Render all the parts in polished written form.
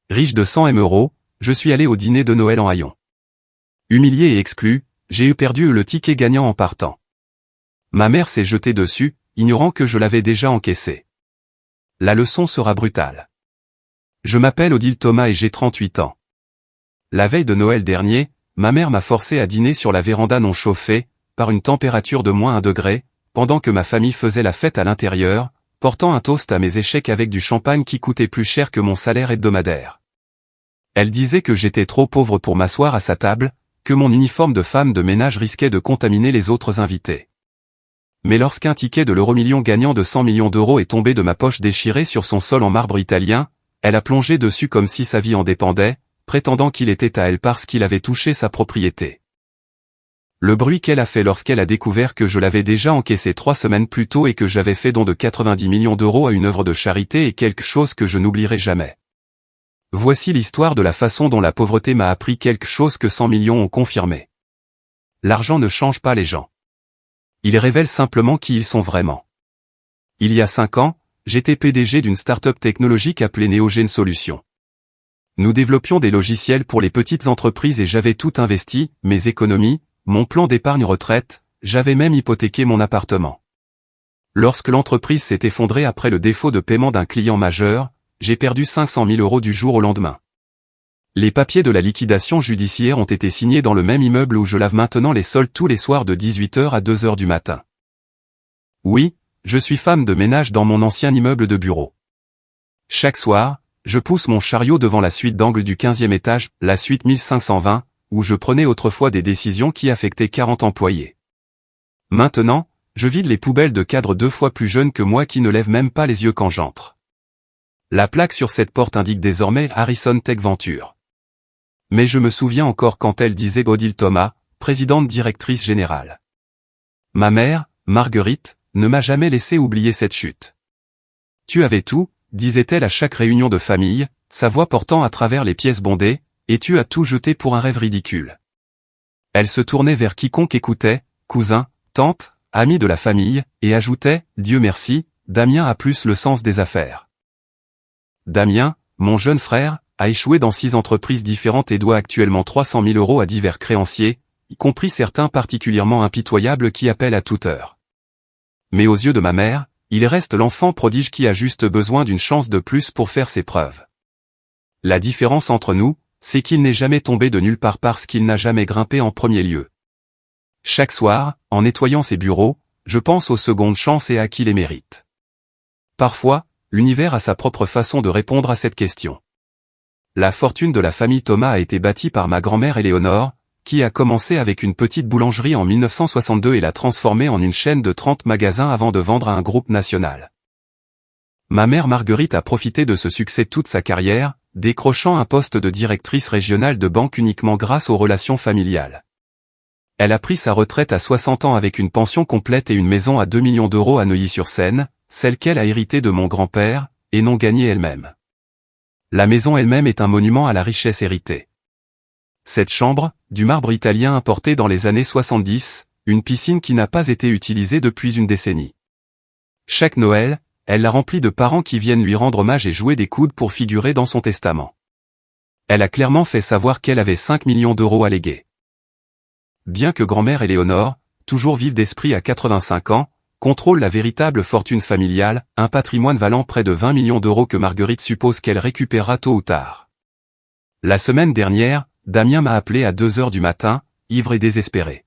Riche de 100 €, je suis allé au dîner de Noël en haillons. Humilié et exclu, j'ai perdu le ticket gagnant en partant. Ma mère s'est jetée dessus, ignorant que je l'avais déjà encaissé. La leçon sera brutale. Je m'appelle Odile Thomas et j'ai 38 ans. La veille de Noël dernier, ma mère m'a forcé à dîner sur la véranda non chauffée, par une température de -1 degré, pendant que ma famille faisait la fête à l'intérieur, portant un toast à mes échecs avec du champagne qui coûtait plus cher que mon salaire hebdomadaire. Elle disait que j'étais trop pauvre pour m'asseoir à sa table, que mon uniforme de femme de ménage risquait de contaminer les autres invités. Mais lorsqu'un ticket de l'euro-million gagnant de 100 millions d'euros est tombé de ma poche déchirée sur son sol en marbre italien, elle a plongé dessus comme si sa vie en dépendait, prétendant qu'il était à elle parce qu'il avait touché sa propriété. Le bruit qu'elle a fait lorsqu'elle a découvert que je l'avais déjà encaissé 3 semaines plus tôt et que j'avais fait don de 90 millions d'euros à une œuvre de charité est quelque chose que je n'oublierai jamais. Voici l'histoire de la façon dont la pauvreté m'a appris quelque chose que 100 millions ont confirmé. L'argent ne change pas les gens. Il révèle simplement qui ils sont vraiment. Il y a 5 ans, j'étais PDG d'une start-up technologique appelée Neogene Solutions. Nous développions des logiciels pour les petites entreprises et j'avais tout investi, mes économies, mon plan d'épargne retraite, j'avais même hypothéqué mon appartement. Lorsque l'entreprise s'est effondrée après le défaut de paiement d'un client majeur, j'ai perdu 500 000 € du jour au lendemain. Les papiers de la liquidation judiciaire ont été signés dans le même immeuble où je lave maintenant les sols tous les soirs de 18 h à 2 h du matin. Oui, je suis femme de ménage dans mon ancien immeuble de bureau. Chaque soir, je pousse mon chariot devant la suite d'angle du 15e étage, la suite 1520, où je prenais autrefois des décisions qui affectaient 40 employés. Maintenant, je vide les poubelles de cadres 2 fois plus jeunes que moi qui ne lèvent même pas les yeux quand j'entre. La plaque sur cette porte indique désormais Harrison Tech Venture. Mais je me souviens encore quand elle disait Odile Thomas, présidente directrice générale. Ma mère, Marguerite, ne m'a jamais laissé oublier cette chute. Tu avais tout, disait-elle à chaque réunion de famille, sa voix portant à travers les pièces bondées, et tu as tout jeté pour un rêve ridicule. Elle se tournait vers quiconque écoutait, cousin, tante, amis de la famille, et ajoutait, Dieu merci, Damien a plus le sens des affaires. Damien, mon jeune frère, a échoué dans 6 entreprises différentes et doit actuellement 300 000 € à divers créanciers, y compris certains particulièrement impitoyables qui appellent à toute heure. Mais aux yeux de ma mère, il reste l'enfant prodige qui a juste besoin d'une chance de plus pour faire ses preuves. La différence entre nous, c'est qu'il n'est jamais tombé de nulle part parce qu'il n'a jamais grimpé en premier lieu. Chaque soir, en nettoyant ses bureaux, je pense aux secondes chances et à qui les mérite. Parfois, l'univers a sa propre façon de répondre à cette question. La fortune de la famille Thomas a été bâtie par ma grand-mère Éléonore, qui a commencé avec une petite boulangerie en 1962 et l'a transformée en une chaîne de 30 magasins avant de vendre à un groupe national. Ma mère Marguerite a profité de ce succès toute sa carrière, décrochant un poste de directrice régionale de banque uniquement grâce aux relations familiales. Elle a pris sa retraite à 60 ans avec une pension complète et une maison à 2 millions d'euros à Neuilly-sur-Seine, celle qu'elle a héritée de mon grand-père, et non gagnée elle-même. La maison elle-même est un monument à la richesse héritée. Cette chambre, du marbre italien importé dans les années 70, une piscine qui n'a pas été utilisée depuis une décennie. Chaque Noël, elle l'a remplie de parents qui viennent lui rendre hommage et jouer des coudes pour figurer dans son testament. Elle a clairement fait savoir qu'elle avait 5 millions d'euros à léguer. Bien que grand-mère Éléonore, toujours vive d'esprit à 85 ans, contrôle la véritable fortune familiale, un patrimoine valant près de 20 millions d'euros que Marguerite suppose qu'elle récupérera tôt ou tard. La semaine dernière, Damien m'a appelé à 2 h du matin, ivre et désespéré.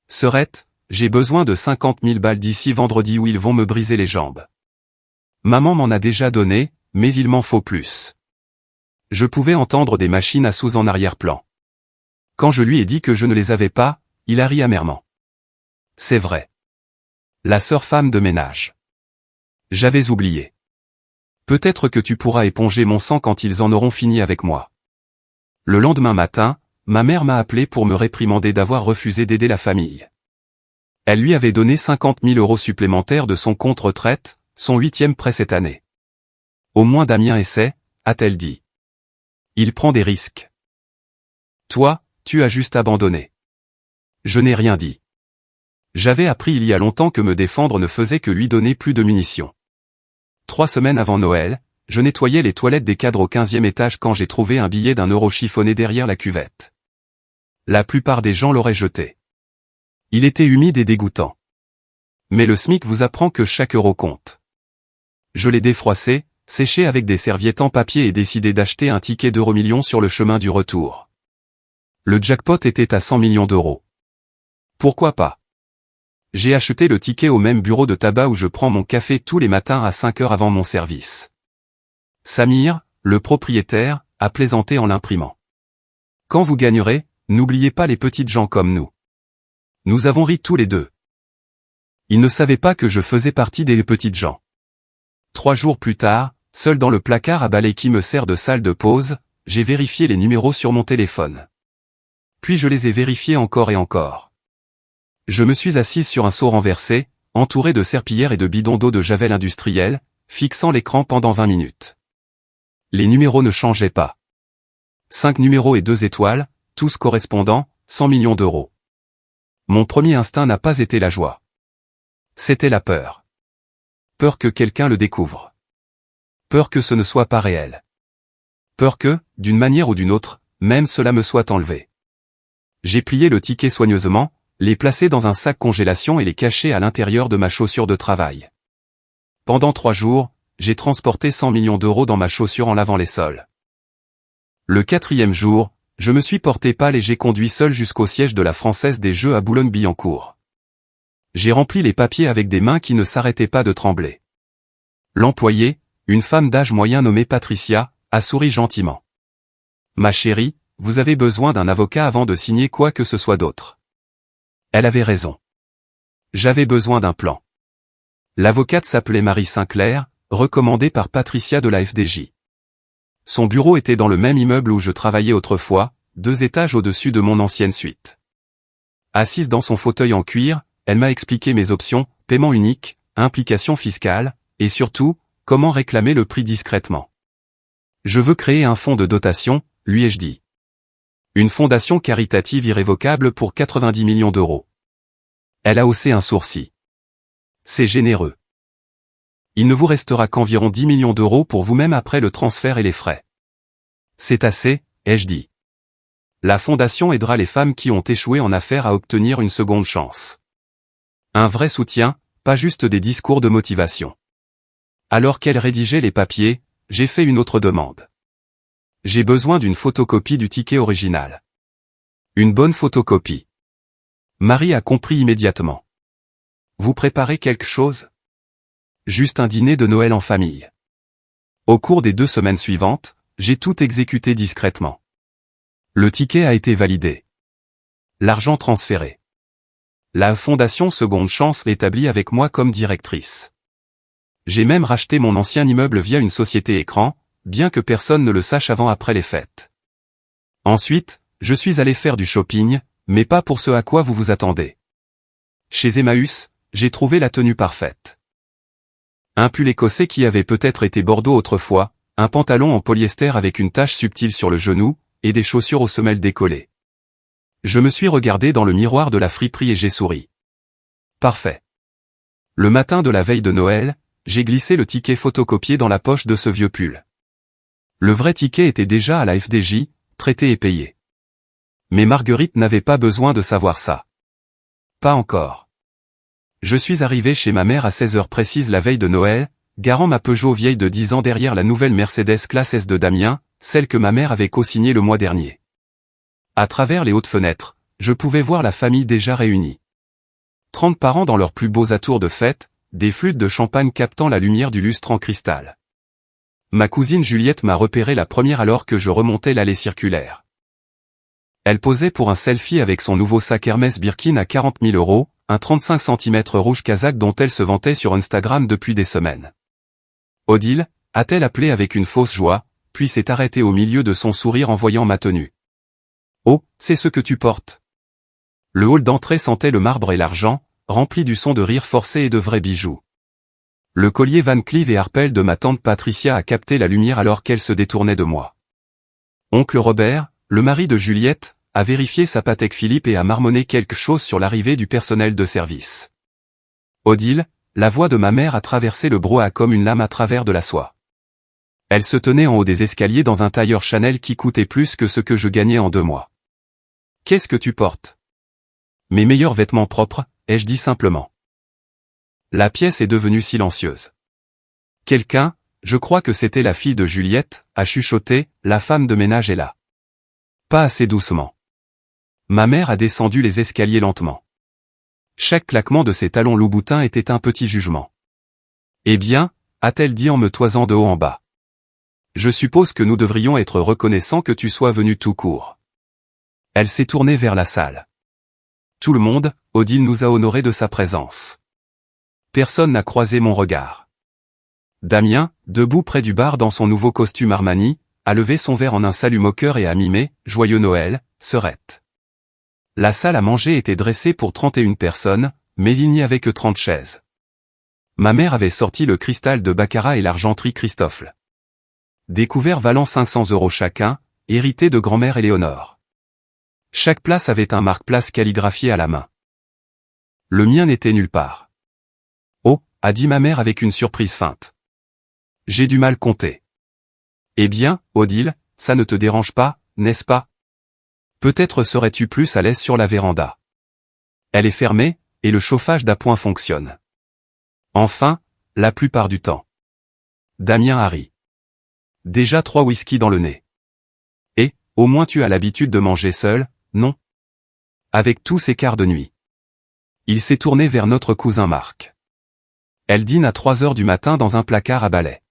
Sœurette, j'ai besoin de 50 000 balles d'ici vendredi ou ils vont me briser les jambes. Maman m'en a déjà donné, mais il m'en faut plus. Je pouvais entendre des machines à sous en arrière-plan. Quand je lui ai dit que je ne les avais pas, il a ri amèrement. C'est vrai. La sœur femme de ménage. J'avais oublié. Peut-être que tu pourras éponger mon sang quand ils en auront fini avec moi. Le lendemain matin, ma mère m'a appelé pour me réprimander d'avoir refusé d'aider la famille. Elle lui avait donné 50 000 € supplémentaires de son compte retraite, son 8e prêt cette année. Au moins Damien essaie, a-t-elle dit. Il prend des risques. Toi, tu as juste abandonné. Je n'ai rien dit. J'avais appris il y a longtemps que me défendre ne faisait que lui donner plus de munitions. 3 semaines avant Noël, je nettoyais les toilettes des cadres au 15e étage quand j'ai trouvé un billet d'1 € chiffonné derrière la cuvette. La plupart des gens l'auraient jeté. Il était humide et dégoûtant. Mais le SMIC vous apprend que chaque euro compte. Je l'ai défroissé, séché avec des serviettes en papier et décidé d'acheter un ticket d'Euromillions sur le chemin du retour. Le jackpot était à 100 millions d'euros. Pourquoi pas? J'ai acheté le ticket au même bureau de tabac où je prends mon café tous les matins à 5 heures avant mon service. Samir, le propriétaire, a plaisanté en l'imprimant. Quand vous gagnerez, n'oubliez pas les petites gens comme nous. Nous avons ri tous les deux. Il ne savait pas que je faisais partie des petites gens. 3 jours plus tard, seul dans le placard à balai qui me sert de salle de pause, j'ai vérifié les numéros sur mon téléphone. Puis je les ai vérifiés encore et encore. Je me suis assise sur un seau renversé, entouré de serpillières et de bidons d'eau de javel industriel, fixant l'écran pendant 20 minutes. Les numéros ne changeaient pas. 5 numéros et 2 étoiles, tous correspondant, 100 millions d'euros. Mon premier instinct n'a pas été la joie. C'était la peur. Peur que quelqu'un le découvre. Peur que ce ne soit pas réel. Peur que, d'une manière ou d'une autre, même cela me soit enlevé. J'ai plié le ticket soigneusement, les placer dans un sac congélation et les cacher à l'intérieur de ma chaussure de travail. Pendant 3 jours, j'ai transporté 100 millions d'euros dans ma chaussure en lavant les sols. Le 4e jour, je me suis porté pâle et j'ai conduit seul jusqu'au siège de la Française des Jeux à Boulogne-Billancourt. J'ai rempli les papiers avec des mains qui ne s'arrêtaient pas de trembler. L'employée, une femme d'âge moyen nommée Patricia, a souri gentiment. « Ma chérie, vous avez besoin d'un avocat avant de signer quoi que ce soit d'autre. » Elle avait raison. J'avais besoin d'un plan. L'avocate s'appelait Marie Sinclair, recommandée par Patricia de la FDJ. Son bureau était dans le même immeuble où je travaillais autrefois, 2 étages au-dessus de mon ancienne suite. Assise dans son fauteuil en cuir, elle m'a expliqué mes options, paiement unique, implication fiscale, et surtout, comment réclamer le prix discrètement. Je veux créer un fonds de dotation, lui ai-je dit. Une fondation caritative irrévocable pour 90 millions d'euros. Elle a haussé un sourcil. C'est généreux. Il ne vous restera qu'environ 10 millions d'euros pour vous-même après le transfert et les frais. C'est assez, ai-je dit. La fondation aidera les femmes qui ont échoué en affaires à obtenir une seconde chance. Un vrai soutien, pas juste des discours de motivation. Alors qu'elle rédigeait les papiers, j'ai fait une autre demande. J'ai besoin d'une photocopie du ticket original. Une bonne photocopie. Marie a compris immédiatement. Vous préparez quelque chose? Juste un dîner de Noël en famille. Au cours des 2 semaines suivantes, j'ai tout exécuté discrètement. Le ticket a été validé. L'argent transféré. La fondation Seconde Chance l'établit avec moi comme directrice. J'ai même racheté mon ancien immeuble via une société écran, bien que personne ne le sache avant-après les fêtes. Ensuite, je suis allé faire du shopping, mais pas pour ce à quoi vous vous attendez. Chez Emmaüs, j'ai trouvé la tenue parfaite. Un pull écossais qui avait peut-être été bordeaux autrefois, un pantalon en polyester avec une tache subtile sur le genou, et des chaussures aux semelles décollées. Je me suis regardé dans le miroir de la friperie et j'ai souri. Parfait. Le matin de la veille de Noël, j'ai glissé le ticket photocopié dans la poche de ce vieux pull. Le vrai ticket était déjà à la FDJ, traité et payé. Mais Marguerite n'avait pas besoin de savoir ça. Pas encore. Je suis arrivé chez ma mère à 16 heures précises la veille de Noël, garant ma Peugeot vieille de 10 ans derrière la nouvelle Mercedes classe S de Damien, celle que ma mère avait co-signée le mois dernier. À travers les hautes fenêtres, je pouvais voir la famille déjà réunie. 30 parents dans leurs plus beaux atours de fête, des flûtes de champagne captant la lumière du lustre en cristal. Ma cousine Juliette m'a repéré la première alors que je remontais l'allée circulaire. Elle posait pour un selfie avec son nouveau sac Hermès Birkin à 40 000 €, un 35 cm rouge kazakh dont elle se vantait sur Instagram depuis des semaines. Odile, a-t-elle appelé avec une fausse joie, puis s'est arrêtée au milieu de son sourire en voyant ma tenue. Oh, c'est ce que tu portes. Le hall d'entrée sentait le marbre et l'argent, rempli du son de rire forcé et de vrais bijoux. Le collier Van Cleef et Arpels de ma tante Patricia a capté la lumière alors qu'elle se détournait de moi. Oncle Robert, le mari de Juliette, a vérifié sa Patek Philippe et a marmonné quelque chose sur l'arrivée du personnel de service. Odile, la voix de ma mère a traversé le brouhaha comme une lame à travers de la soie. Elle se tenait en haut des escaliers dans un tailleur Chanel qui coûtait plus que ce que je gagnais en 2 mois. « Qu'est-ce que tu portes ?»« Mes meilleurs vêtements propres, ai-je dit simplement. La pièce est devenue silencieuse. Quelqu'un, je crois que c'était la fille de Juliette, a chuchoté, la femme de ménage est là. Pas assez doucement. Ma mère a descendu les escaliers lentement. Chaque claquement de ses talons loup-boutin était un petit jugement. Eh bien, a-t-elle dit en me toisant de haut en bas. Je suppose que nous devrions être reconnaissants que tu sois venu tout court. Elle s'est tournée vers la salle. Tout le monde, Odile nous a honorés de sa présence. Personne n'a croisé mon regard. Damien, debout près du bar dans son nouveau costume Armani, a levé son verre en un salut moqueur et a mimé « Joyeux Noël, sœurette ». La salle à manger était dressée pour 31 personnes, mais il n'y avait que 30 chaises. Ma mère avait sorti le cristal de Baccarat et l'argenterie Christofle. Découverts valant 500 € chacun, hérité de grand-mère Éléonore. Chaque place avait un marque-place calligraphié à la main. Le mien n'était nulle part. Oh, a dit ma mère avec une surprise feinte. J'ai du mal compter. Eh bien, Odile, ça ne te dérange pas, n'est-ce pas? Peut-être serais-tu plus à l'aise sur la véranda. Elle est fermée, et le chauffage d'appoint fonctionne. Enfin, la plupart du temps. Damien a ri. Déjà 3 whisky dans le nez. Et, au moins tu as l'habitude de manger seul, non? Avec tous ces quarts de nuit. Il s'est tourné vers notre cousin Marc. Elle dîne à 3 heures du matin dans un placard à balai.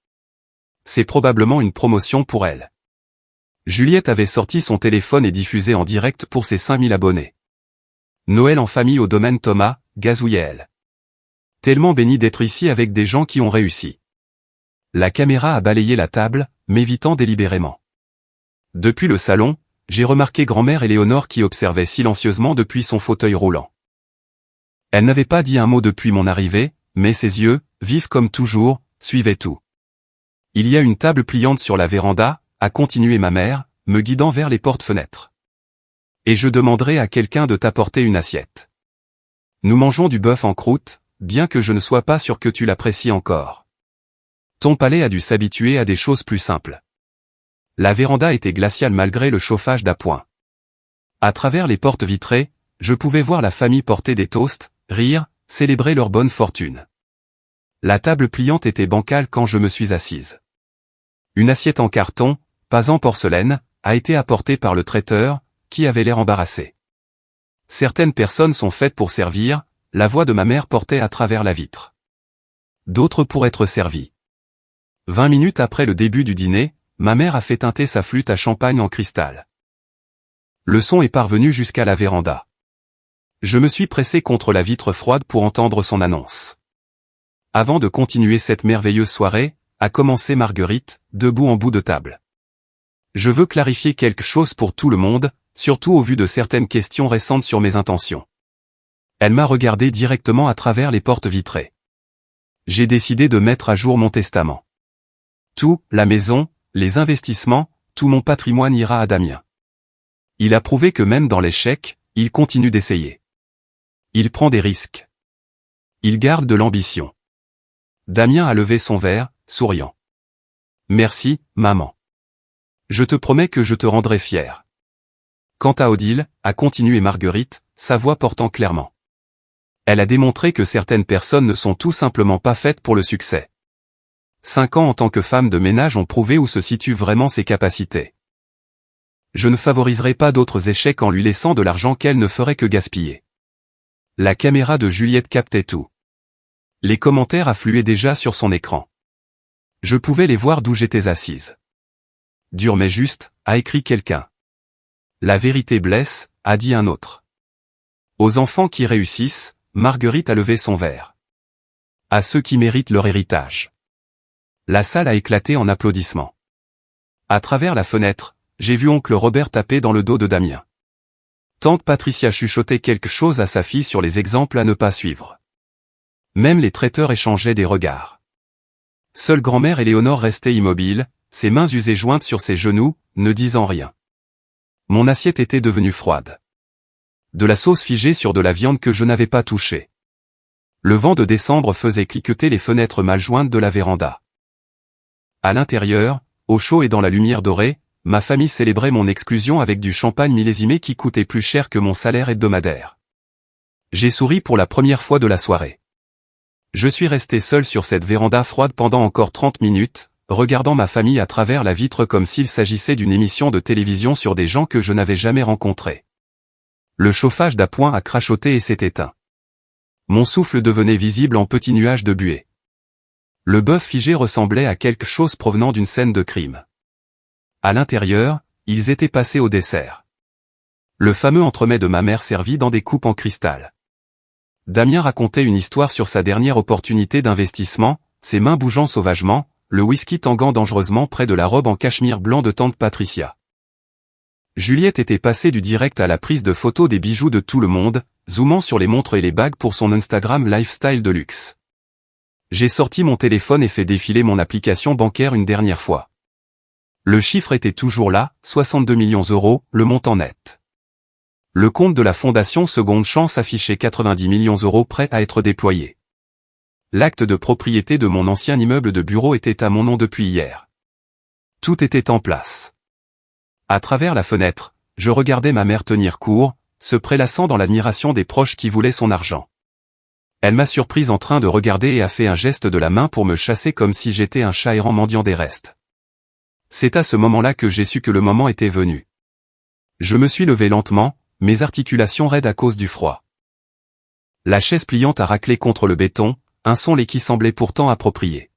C'est probablement une promotion pour elle. Juliette avait sorti son téléphone et diffusé en direct pour ses 5000 abonnés. Noël en famille au domaine Thomas, gazouillait elle. Tellement béni d'être ici avec des gens qui ont réussi. La caméra a balayé la table, m'évitant délibérément. Depuis le salon, j'ai remarqué grand-mère Éléonore qui observait silencieusement depuis son fauteuil roulant. Elle n'avait pas dit un mot depuis mon arrivée, mais ses yeux, vifs comme toujours, suivaient tout. Il y a une table pliante sur la véranda, a continué ma mère, me guidant vers les portes-fenêtres. Et je demanderai à quelqu'un de t'apporter une assiette. Nous mangeons du bœuf en croûte, bien que je ne sois pas sûr que tu l'apprécies encore. Ton palais a dû s'habituer à des choses plus simples. La véranda était glaciale malgré le chauffage d'appoint. À travers les portes vitrées, je pouvais voir la famille porter des toasts, rire, célébrer leur bonne fortune. La table pliante était bancale quand je me suis assise. Une assiette en carton, pas en porcelaine, a été apportée par le traiteur, qui avait l'air embarrassé. Certaines personnes sont faites pour servir, la voix de ma mère portait à travers la vitre. D'autres pour être servies. 20 minutes après le début du dîner, ma mère a fait tinter sa flûte à champagne en cristal. Le son est parvenu jusqu'à la véranda. Je me suis pressé contre la vitre froide pour entendre son annonce. Avant de continuer cette merveilleuse soirée, a commencé Marguerite, debout en bout de table. Je veux clarifier quelque chose pour tout le monde, surtout au vu de certaines questions récentes sur mes intentions. Elle m'a regardé directement à travers les portes vitrées. J'ai décidé de mettre à jour mon testament. Tout, la maison, les investissements, tout mon patrimoine ira à Damien. Il a prouvé que même dans l'échec, il continue d'essayer. Il prend des risques. Il garde de l'ambition. Damien a levé son verre, souriant. Merci, maman. Je te promets que je te rendrai fier. Quant à Odile, a continué Marguerite, sa voix portant clairement. Elle a démontré que certaines personnes ne sont tout simplement pas faites pour le succès. 5 ans en tant que femme de ménage ont prouvé où se situent vraiment ses capacités. Je ne favoriserai pas d'autres échecs en lui laissant de l'argent qu'elle ne ferait que gaspiller. La caméra de Juliette captait tout. Les commentaires affluaient déjà sur son écran. Je pouvais les voir d'où j'étais assise. Dur mais juste, a écrit quelqu'un. La vérité blesse, a dit un autre. Aux enfants qui réussissent, Marguerite a levé son verre. À ceux qui méritent leur héritage. La salle a éclaté en applaudissements. À travers la fenêtre, j'ai vu oncle Robert taper dans le dos de Damien. Tante Patricia chuchotait quelque chose à sa fille sur les exemples à ne pas suivre. Même les traiteurs échangeaient des regards. Seule grand-mère Éléonore restait immobile, ses mains usées jointes sur ses genoux, ne disant rien. Mon assiette était devenue froide. De la sauce figée sur de la viande que je n'avais pas touchée. Le vent de décembre faisait cliqueter les fenêtres mal jointes de la véranda. À l'intérieur, au chaud et dans la lumière dorée, ma famille célébrait mon exclusion avec du champagne millésimé qui coûtait plus cher que mon salaire hebdomadaire. J'ai souri pour la première fois de la soirée. Je suis resté seul sur cette véranda froide pendant encore 30 minutes, regardant ma famille à travers la vitre comme s'il s'agissait d'une émission de télévision sur des gens que je n'avais jamais rencontrés. Le chauffage d'appoint a crachoté et s'est éteint. Mon souffle devenait visible en petits nuages de buée. Le bœuf figé ressemblait à quelque chose provenant d'une scène de crime. À l'intérieur, ils étaient passés au dessert. Le fameux entremets de ma mère servi dans des coupes en cristal. Damien racontait une histoire sur sa dernière opportunité d'investissement, ses mains bougeant sauvagement, le whisky tanguant dangereusement près de la robe en cachemire blanc de tante Patricia. Juliette était passée du direct à la prise de photos des bijoux de tout le monde, zoomant sur les montres et les bagues pour son Instagram lifestyle de luxe. J'ai sorti mon téléphone et fait défiler mon application bancaire une dernière fois. Le chiffre était toujours là, 62 millions €, le montant net. Le compte de la fondation Seconde Chance affichait 90 millions € prêts à être déployés. L'acte de propriété de mon ancien immeuble de bureau était à mon nom depuis hier. Tout était en place. À travers la fenêtre, je regardais ma mère tenir court, se prélassant dans l'admiration des proches qui voulaient son argent. Elle m'a surprise en train de regarder et a fait un geste de la main pour me chasser comme si j'étais un chat errant mendiant des restes. C'est à ce moment-là que j'ai su que le moment était venu. Je me suis levé lentement, mes articulations raides à cause du froid. La chaise pliante a raclé contre le béton, un son qui semblait pourtant approprié.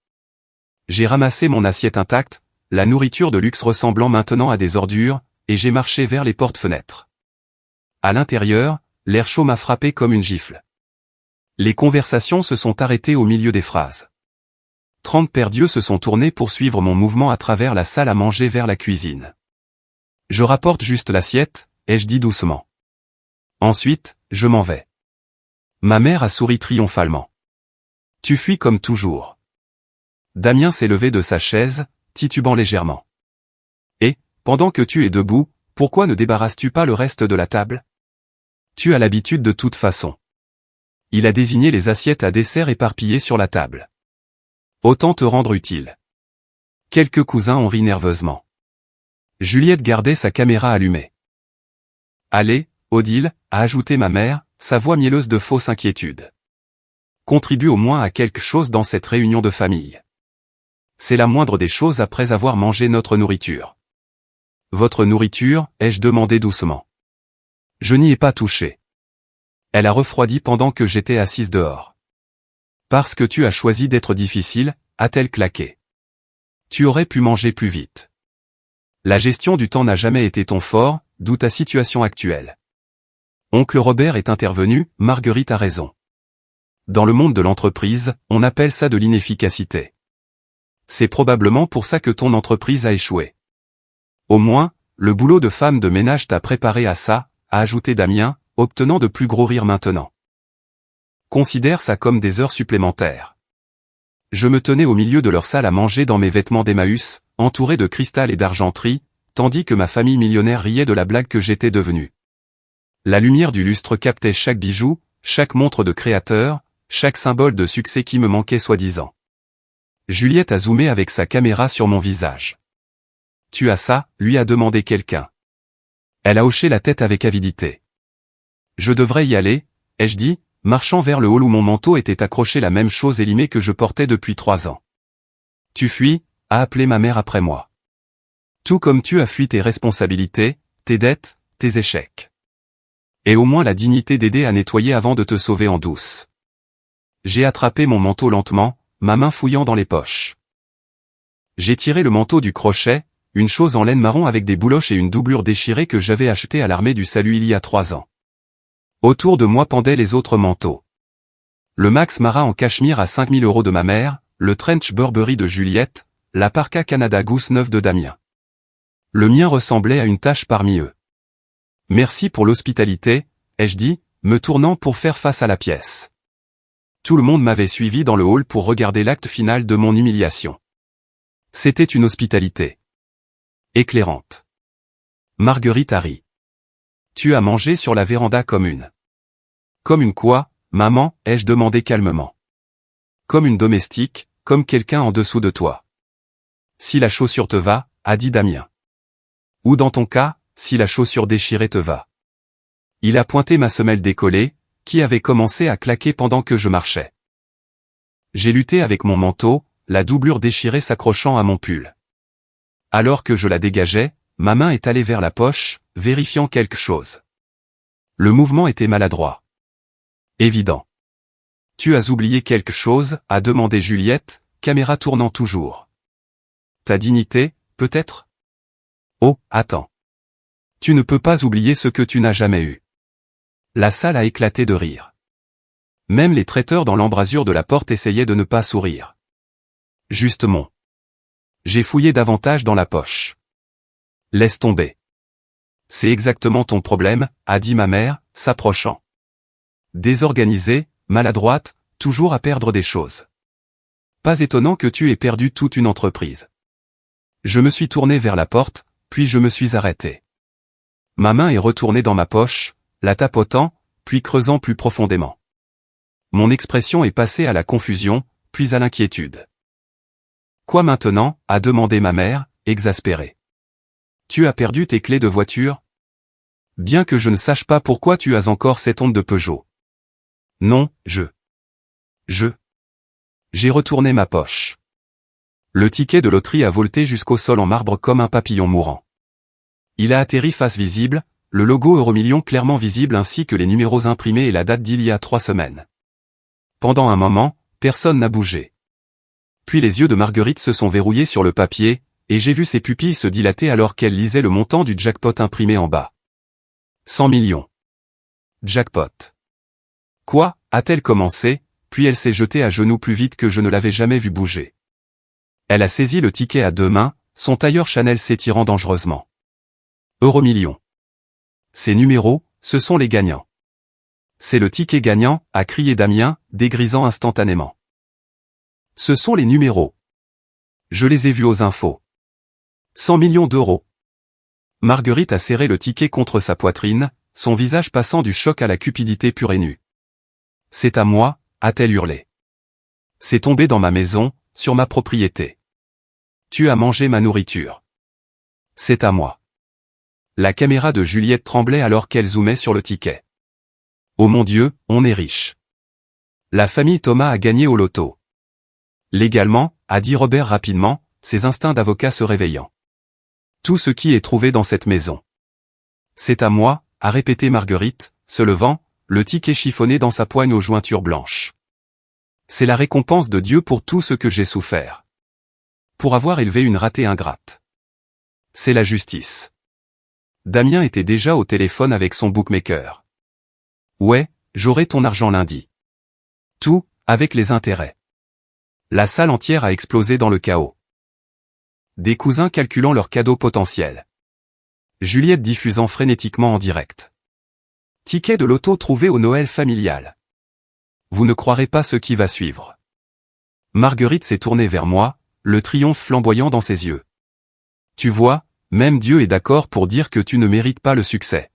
J'ai ramassé mon assiette intacte, la nourriture de luxe ressemblant maintenant à des ordures, et j'ai marché vers les portes-fenêtres. À l'intérieur, l'air chaud m'a frappé comme une gifle. Les conversations se sont arrêtées au milieu des phrases. 30 paires d'yeux se sont tournés pour suivre mon mouvement à travers la salle à manger vers la cuisine. Je rapporte juste l'assiette, ai-je dit doucement. Ensuite, je m'en vais. Ma mère a souri triomphalement. Tu fuis comme toujours. Damien s'est levé de sa chaise, titubant légèrement. Et, pendant que tu es debout, pourquoi ne débarrasses-tu pas le reste de la table? Tu as l'habitude de toute façon. Il a désigné les assiettes à dessert éparpillées sur la table. Autant te rendre utile. Quelques cousins ont ri nerveusement. Juliette gardait sa caméra allumée. Allez, Odile, a ajouté ma mère, sa voix mielleuse de fausse inquiétude. Contribue au moins à quelque chose dans cette réunion de famille. C'est la moindre des choses après avoir mangé notre nourriture. Votre nourriture, ai-je demandé doucement. Je n'y ai pas touché. Elle a refroidi pendant que j'étais assise dehors. Parce que tu as choisi d'être difficile, a-t-elle claqué. Tu aurais pu manger plus vite. La gestion du temps n'a jamais été ton fort, d'où ta situation actuelle. Oncle Robert est intervenu, Marguerite a raison. Dans le monde de l'entreprise, on appelle ça de l'inefficacité. C'est probablement pour ça que ton entreprise a échoué. Au moins, le boulot de femme de ménage t'a préparé à ça, a ajouté Damien, obtenant de plus gros rires maintenant. Considère ça comme des heures supplémentaires. Je me tenais au milieu de leur salle à manger dans mes vêtements d'Emmaüs, entouré de cristal et d'argenterie, tandis que ma famille millionnaire riait de la blague que j'étais devenu. La lumière du lustre captait chaque bijou, chaque montre de créateur, chaque symbole de succès qui me manquait soi-disant. Juliette a zoomé avec sa caméra sur mon visage. Tu as ça, lui a demandé quelqu'un. Elle a hoché la tête avec avidité. Je devrais y aller, ai-je dit, marchant vers le hall où mon manteau était accroché la même chose élimée que je portais depuis 3 ans. Tu fuis, a appelé ma mère après moi. Tout comme tu as fui tes responsabilités, tes dettes, tes échecs. Et au moins la dignité d'aider à nettoyer avant de te sauver en douce. J'ai attrapé mon manteau lentement, ma main fouillant dans les poches. J'ai tiré le manteau du crochet, une chose en laine marron avec des bouloches et une doublure déchirée que j'avais achetée à l'armée du salut il y a 3 ans. Autour de moi pendaient les autres manteaux. Le Max Mara en cachemire à 5 000 € de ma mère, le trench Burberry de Juliette, la parka Canada Goose 9 de Damien. Le mien ressemblait à une tache parmi eux. Merci pour l'hospitalité, ai-je dit, me tournant pour faire face à la pièce. Tout le monde m'avait suivi dans le hall pour regarder l'acte final de mon humiliation. C'était une hospitalité éclairante. Marguerite a ri. Tu as mangé sur la véranda comme une. Comme une quoi, maman, ai-je demandé calmement. Comme une domestique, comme quelqu'un en dessous de toi. Si la chaussure te va, a dit Damien. Ou dans ton cas, si la chaussure déchirée te va. Il a pointé ma semelle décollée, qui avait commencé à claquer pendant que je marchais. J'ai lutté avec mon manteau, la doublure déchirée s'accrochant à mon pull. Alors que je la dégageais, ma main est allée vers la poche, vérifiant quelque chose. Le mouvement était maladroit. Évident. Tu as oublié quelque chose, a demandé Juliette, caméra tournant toujours. Ta dignité, peut-être? Oh, attends. Tu ne peux pas oublier ce que tu n'as jamais eu. La salle a éclaté de rire. Même les traiteurs dans l'embrasure de la porte essayaient de ne pas sourire. Justement. J'ai fouillé davantage dans la poche. Laisse tomber. C'est exactement ton problème, a dit ma mère, s'approchant. Désorganisée, maladroite, toujours à perdre des choses. Pas étonnant que tu aies perdu toute une entreprise. Je me suis tourné vers la porte, puis je me suis arrêté. Ma main est retournée dans ma poche, la tapotant, puis creusant plus profondément. Mon expression est passée à la confusion, puis à l'inquiétude. Quoi maintenant, a demandé ma mère, exaspérée. Tu as perdu tes clés de voiture? Bien que je ne sache pas pourquoi tu as encore cette honte de Peugeot. Non, J'ai retourné ma poche. Le ticket de loterie a volté jusqu'au sol en marbre comme un papillon mourant. Il a atterri face visible, le logo Euromillions clairement visible ainsi que les numéros imprimés et la date d'il y a 3 semaines. Pendant un moment, personne n'a bougé. Puis les yeux de Marguerite se sont verrouillés sur le papier, et j'ai vu ses pupilles se dilater alors qu'elle lisait le montant du jackpot imprimé en bas. 100 millions. Jackpot. Quoi, a-t-elle commencé, puis elle s'est jetée à genoux plus vite que je ne l'avais jamais vu bouger. Elle a saisi le ticket à 2 mains, son tailleur Chanel s'étirant dangereusement. Euromillions. Ces numéros, ce sont les gagnants. C'est le ticket gagnant, a crié Damien, dégrisant instantanément. Ce sont les numéros. Je les ai vus aux infos. 100 millions d'euros. Marguerite a serré le ticket contre sa poitrine, son visage passant du choc à la cupidité pure et nue. C'est à moi, a-t-elle hurlé. C'est tombé dans ma maison, sur ma propriété. Tu as mangé ma nourriture. C'est à moi. La caméra de Juliette tremblait alors qu'elle zoomait sur le ticket. Oh mon Dieu, on est riche. La famille Thomas a gagné au loto. Légalement, a dit Robert rapidement, ses instincts d'avocat se réveillant. Tout ce qui est trouvé dans cette maison. C'est à moi, a répété Marguerite, se levant, le ticket chiffonné dans sa poigne aux jointures blanches. C'est la récompense de Dieu pour tout ce que j'ai souffert. Pour avoir élevé une ratée ingrate. C'est la justice. Damien était déjà au téléphone avec son bookmaker. Ouais, j'aurai ton argent lundi. Tout, avec les intérêts. La salle entière a explosé dans le chaos. Des cousins calculant leurs cadeaux potentiels. Juliette diffusant frénétiquement en direct. Ticket de loto trouvé au Noël familial. Vous ne croirez pas ce qui va suivre. Marguerite s'est tournée vers moi, le triomphe flamboyant dans ses yeux. Tu vois, même Dieu est d'accord pour dire que tu ne mérites pas le succès.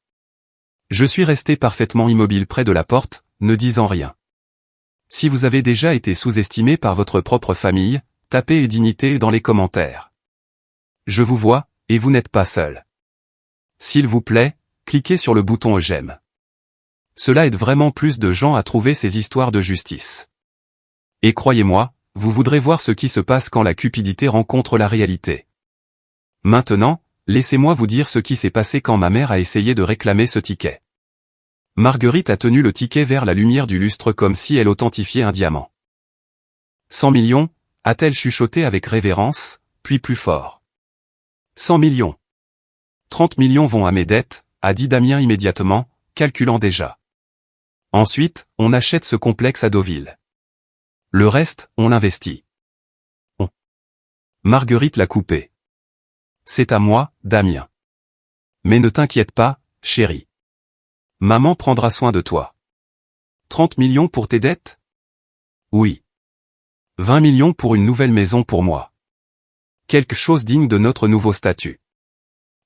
Je suis resté parfaitement immobile près de la porte, ne disant rien. Si vous avez déjà été sous-estimé par votre propre famille, tapez dignité dans les commentaires. Je vous vois, et vous n'êtes pas seul. S'il vous plaît, cliquez sur le bouton j'aime. Cela aide vraiment plus de gens à trouver ces histoires de justice. Et croyez-moi, vous voudrez voir ce qui se passe quand la cupidité rencontre la réalité. Maintenant, laissez-moi vous dire ce qui s'est passé quand ma mère a essayé de réclamer ce ticket. Marguerite a tenu le ticket vers la lumière du lustre comme si elle authentifiait un diamant. 100 millions, a-t-elle chuchoté avec révérence, puis plus fort. 100 millions. 30 millions vont à mes dettes, a dit Damien immédiatement, calculant déjà. Ensuite, on achète ce complexe à Deauville. Le reste, on l'investit. Marguerite l'a coupé. C'est à moi, Damien. Mais ne t'inquiète pas, chérie. Maman prendra soin de toi. 30 millions pour tes dettes? Oui. 20 millions pour une nouvelle maison pour moi. Quelque chose digne de notre nouveau statut.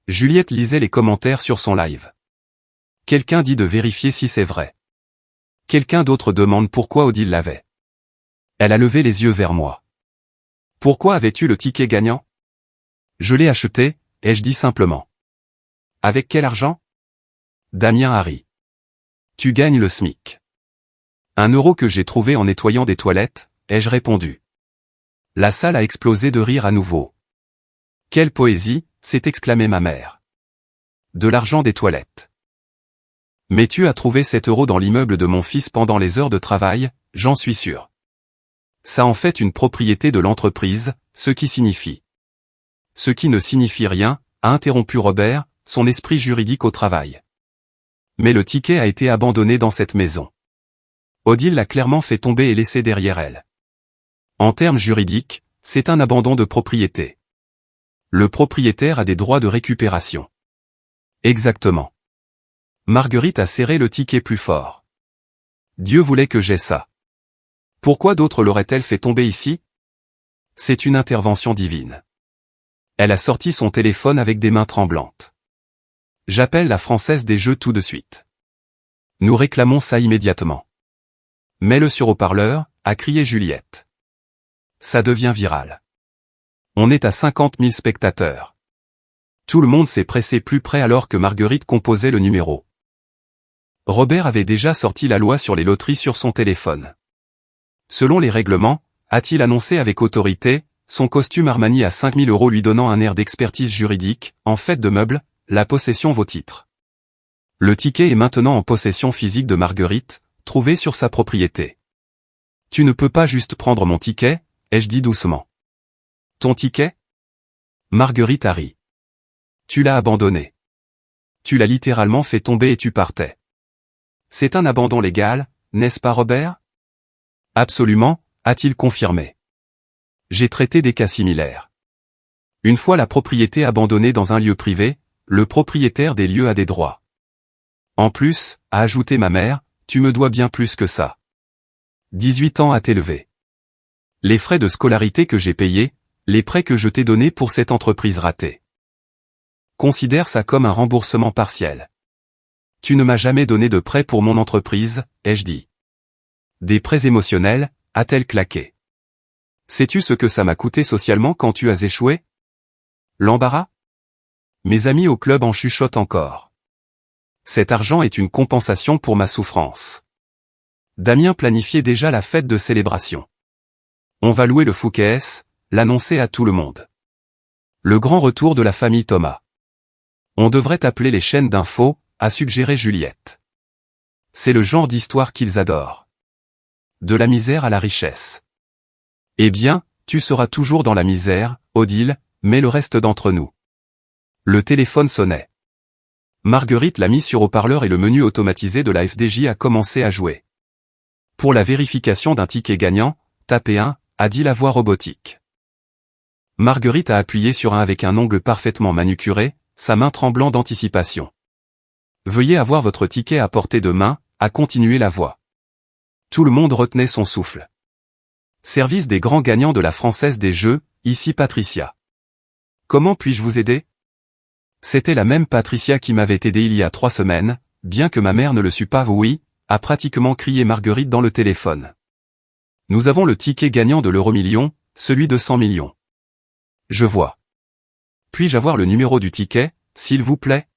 Juliette lisait les commentaires sur son live. Quelqu'un dit de vérifier si c'est vrai. Quelqu'un d'autre demande pourquoi Odile l'avait. Elle a levé les yeux vers moi. Pourquoi avais-tu le ticket gagnant? Je l'ai acheté, ai-je dit simplement. Avec quel argent? Damien a ri. Tu gagnes le SMIC. 1 € que j'ai trouvé en nettoyant des toilettes, ai-je répondu. La salle a explosé de rire à nouveau. Quelle poésie, s'est exclamée ma mère. De l'argent des toilettes. Mais tu as trouvé 7 € dans l'immeuble de mon fils pendant les heures de travail, j'en suis sûr. Ça en fait une propriété de l'entreprise, ce qui signifie. Ce qui ne signifie rien, a interrompu Robert, son esprit juridique au travail. Mais le ticket a été abandonné dans cette maison. Odile l'a clairement fait tomber et laissé derrière elle. En termes juridiques, c'est un abandon de propriété. Le propriétaire a des droits de récupération. Exactement. Marguerite a serré le ticket plus fort. Dieu voulait que j'aie ça. Pourquoi d'autres l'auraient-elles fait tomber ici? C'est une intervention divine. Elle a sorti son téléphone avec des mains tremblantes. J'appelle la Française des Jeux tout de suite. Nous réclamons ça immédiatement. Mets-le sur haut-parleur, a crié Juliette. Ça devient viral. On est à 50 000 spectateurs. Tout le monde s'est pressé plus près alors que Marguerite composait le numéro. Robert avait déjà sorti la loi sur les loteries sur son téléphone. Selon les règlements, a-t-il annoncé avec autorité, son costume Armani à 5 000 € lui donnant un air d'expertise juridique, en fait de meubles, la possession vaut titre. Le ticket est maintenant en possession physique de Marguerite, trouvé sur sa propriété. Tu ne peux pas juste prendre mon ticket, ai-je dit doucement. Ton ticket? Marguerite a ri. Tu l'as abandonné. Tu l'as littéralement fait tomber et tu partais. C'est un abandon légal, n'est-ce pas Robert? Absolument, a-t-il confirmé. J'ai traité des cas similaires. Une fois la propriété abandonnée dans un lieu privé, le propriétaire des lieux a des droits. En plus, a ajouté ma mère, tu me dois bien plus que ça. 18 ans à t'élever. Les frais de scolarité que j'ai payés, les prêts que je t'ai donnés pour cette entreprise ratée. Considère ça comme un remboursement partiel. Tu ne m'as jamais donné de prêt pour mon entreprise, ai-je dit. Des prêts émotionnels, a-t-elle claqué. Sais-tu ce que ça m'a coûté socialement quand tu as échoué? L'embarras? Mes amis au club en chuchotent encore. Cet argent est une compensation pour ma souffrance. Damien planifiait déjà la fête de célébration. On va louer le Fouquet's, l'annoncer à tout le monde. Le grand retour de la famille Thomas. On devrait appeler les chaînes d'infos, a suggéré Juliette. C'est le genre d'histoire qu'ils adorent. De la misère à la richesse. Eh bien, tu seras toujours dans la misère, Odile, mais le reste d'entre nous. Le téléphone sonnait. Marguerite l'a mis sur haut-parleur et le menu automatisé de la FDJ a commencé à jouer. Pour la vérification d'un ticket gagnant, tapez 1, a dit la voix robotique. Marguerite a appuyé sur 1 avec un ongle parfaitement manucuré, sa main tremblant d'anticipation. Veuillez avoir votre ticket à portée de main, a continué la voix. Tout le monde retenait son souffle. Service des grands gagnants de la Française des Jeux, ici Patricia. Comment puis-je vous aider? C'était la même Patricia qui m'avait aidé il y a 3 semaines, bien que ma mère ne le sût pas. Oui, a pratiquement crié Marguerite dans le téléphone. Nous avons le ticket gagnant de l'euro-million, celui de 100 millions. Je vois. Puis-je avoir le numéro du ticket, s'il vous plaît?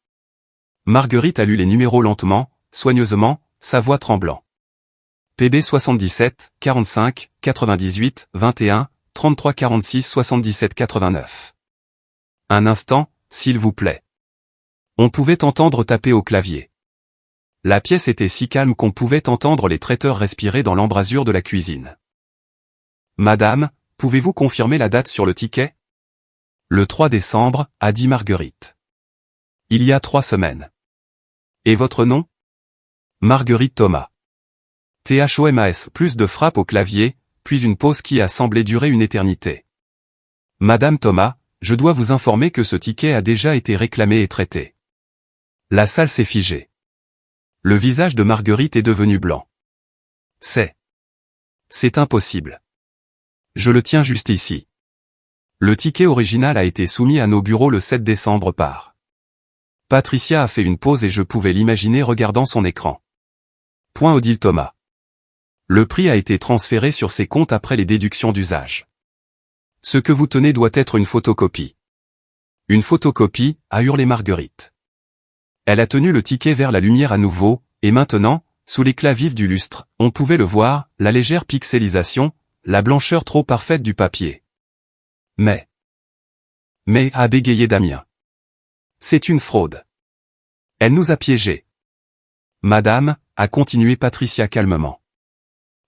Marguerite a lu les numéros lentement, soigneusement, sa voix tremblant. PB 77, 45, 98, 21, 33 46 77 89. Un instant, s'il vous plaît. On pouvait entendre taper au clavier. La pièce était si calme qu'on pouvait entendre les traiteurs respirer dans l'embrasure de la cuisine. Madame, pouvez-vous confirmer la date sur le ticket? Le 3 décembre, a dit Marguerite. Il y a 3 semaines. Et votre nom? Marguerite Thomas. THOMAS. Plus de frappes au clavier, puis une pause qui a semblé durer une éternité. Madame Thomas, je dois vous informer que ce ticket a déjà été réclamé et traité. La salle s'est figée. Le visage de Marguerite est devenu blanc. C'est impossible. Je le tiens juste ici. Le ticket original a été soumis à nos bureaux le 7 décembre par. Patricia a fait une pause et je pouvais l'imaginer regardant son écran. Odile Thomas. Le prix a été transféré sur ses comptes après les déductions d'usage. Ce que vous tenez doit être une photocopie. Une photocopie, a hurlé Marguerite. Elle a tenu le ticket vers la lumière à nouveau, et maintenant, sous l'éclat vif du lustre, on pouvait le voir, la légère pixelisation, la blancheur trop parfaite du papier. Mais, a bégayé Damien. C'est une fraude. Elle nous a piégés. Madame, a continué Patricia calmement.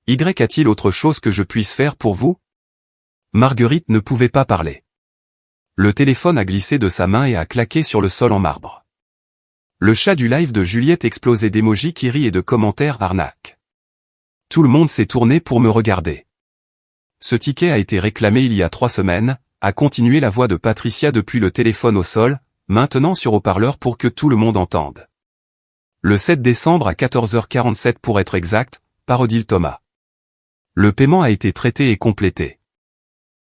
Y a-t-il autre chose que je puisse faire pour vous? Marguerite ne pouvait pas parler. Le téléphone a glissé de sa main et a claqué sur le sol en marbre. Le chat du live de Juliette explosait d'émojis qui rient et de commentaires arnaques. Tout le monde s'est tourné pour me regarder. Ce ticket a été réclamé il y a 3 semaines, a continué la voix de Patricia depuis le téléphone au sol, maintenant sur haut-parleur pour que tout le monde entende. Le 7 décembre à 14h47 pour être exact, par Odile Thomas. Le paiement a été traité et complété.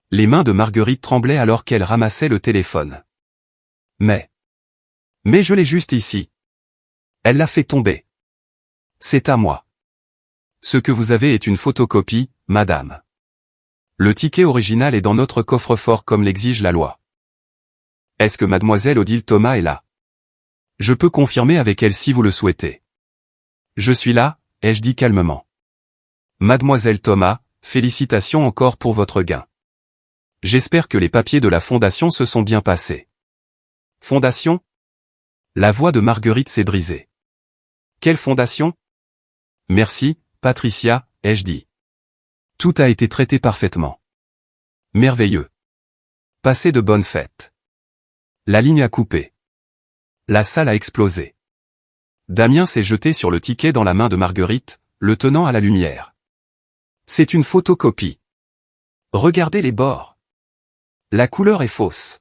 Les mains de Marguerite tremblaient alors qu'elle ramassait le téléphone. Mais je l'ai juste ici. Elle l'a fait tomber. C'est à moi. Ce que vous avez est une photocopie, madame. Le ticket original est dans notre coffre-fort comme l'exige la loi. Est-ce que mademoiselle Odile Thomas est là? Je peux confirmer avec elle si vous le souhaitez. Je suis là, ai-je dit calmement. Mademoiselle Thomas, félicitations encore pour votre gain. J'espère que les papiers de la fondation se sont bien passés. Fondation? La voix de Marguerite s'est brisée. Quelle fondation? Merci, Patricia, ai-je dit. Tout a été traité parfaitement. Merveilleux. Passez de bonnes fêtes. La ligne a coupé. La salle a explosé. Damien s'est jeté sur le ticket dans la main de Marguerite, le tenant à la lumière. C'est une photocopie. Regardez les bords. La couleur est fausse.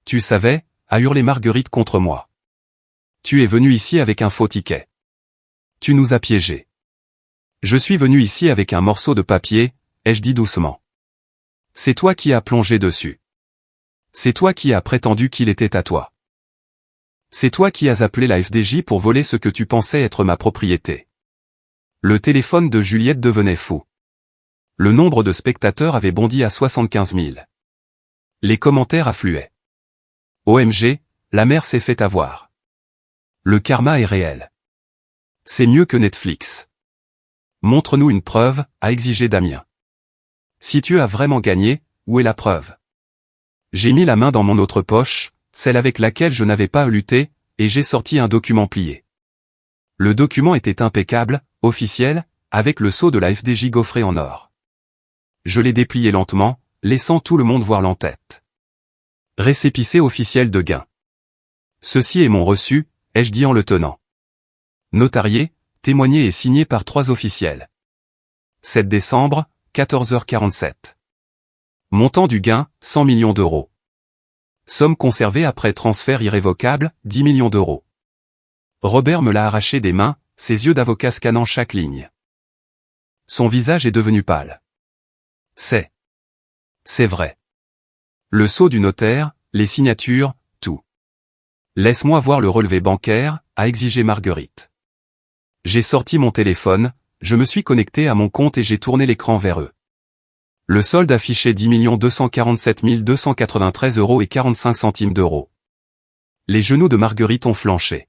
Tu savais, a hurlé Marguerite contre moi. Tu es venu ici avec un faux ticket. Tu nous as piégés. Je suis venu ici avec un morceau de papier, ai-je dit doucement. C'est toi qui as plongé dessus. C'est toi qui as prétendu qu'il était à toi. C'est toi qui as appelé la FDJ pour voler ce que tu pensais être ma propriété. Le téléphone de Juliette devenait fou. Le nombre de spectateurs avait bondi à 75 000. Les commentaires affluaient. OMG, la mère s'est fait avoir. Le karma est réel. C'est mieux que Netflix. Montre-nous une preuve, a exigé Damien. Si tu as vraiment gagné, où est la preuve? J'ai mis la main dans mon autre poche, celle avec laquelle je n'avais pas lutté, et j'ai sorti un document plié. Le document était impeccable, officiel, avec le sceau de la FDJ gaufré en or. Je l'ai déplié lentement, laissant tout le monde voir l'entête. Récépissé officiel de gain. Ceci est mon reçu, ai-je dit en le tenant. Notarié, témoigné et signé par 3 officiels. 7 décembre, 14h47. Montant du gain, 100 millions d'euros. Somme conservée après transfert irrévocable, 10 millions d'euros. Robert me l'a arraché des mains, ses yeux d'avocat scannant chaque ligne. Son visage est devenu pâle. C'est vrai. Le sceau du notaire, les signatures, tout. Laisse-moi voir le relevé bancaire, a exigé Marguerite. J'ai sorti mon téléphone, je me suis connecté à mon compte et j'ai tourné l'écran vers eux. Le solde affichait 10 247 293 € et 45 centimes d'euros. Les genoux de Marguerite ont flanché.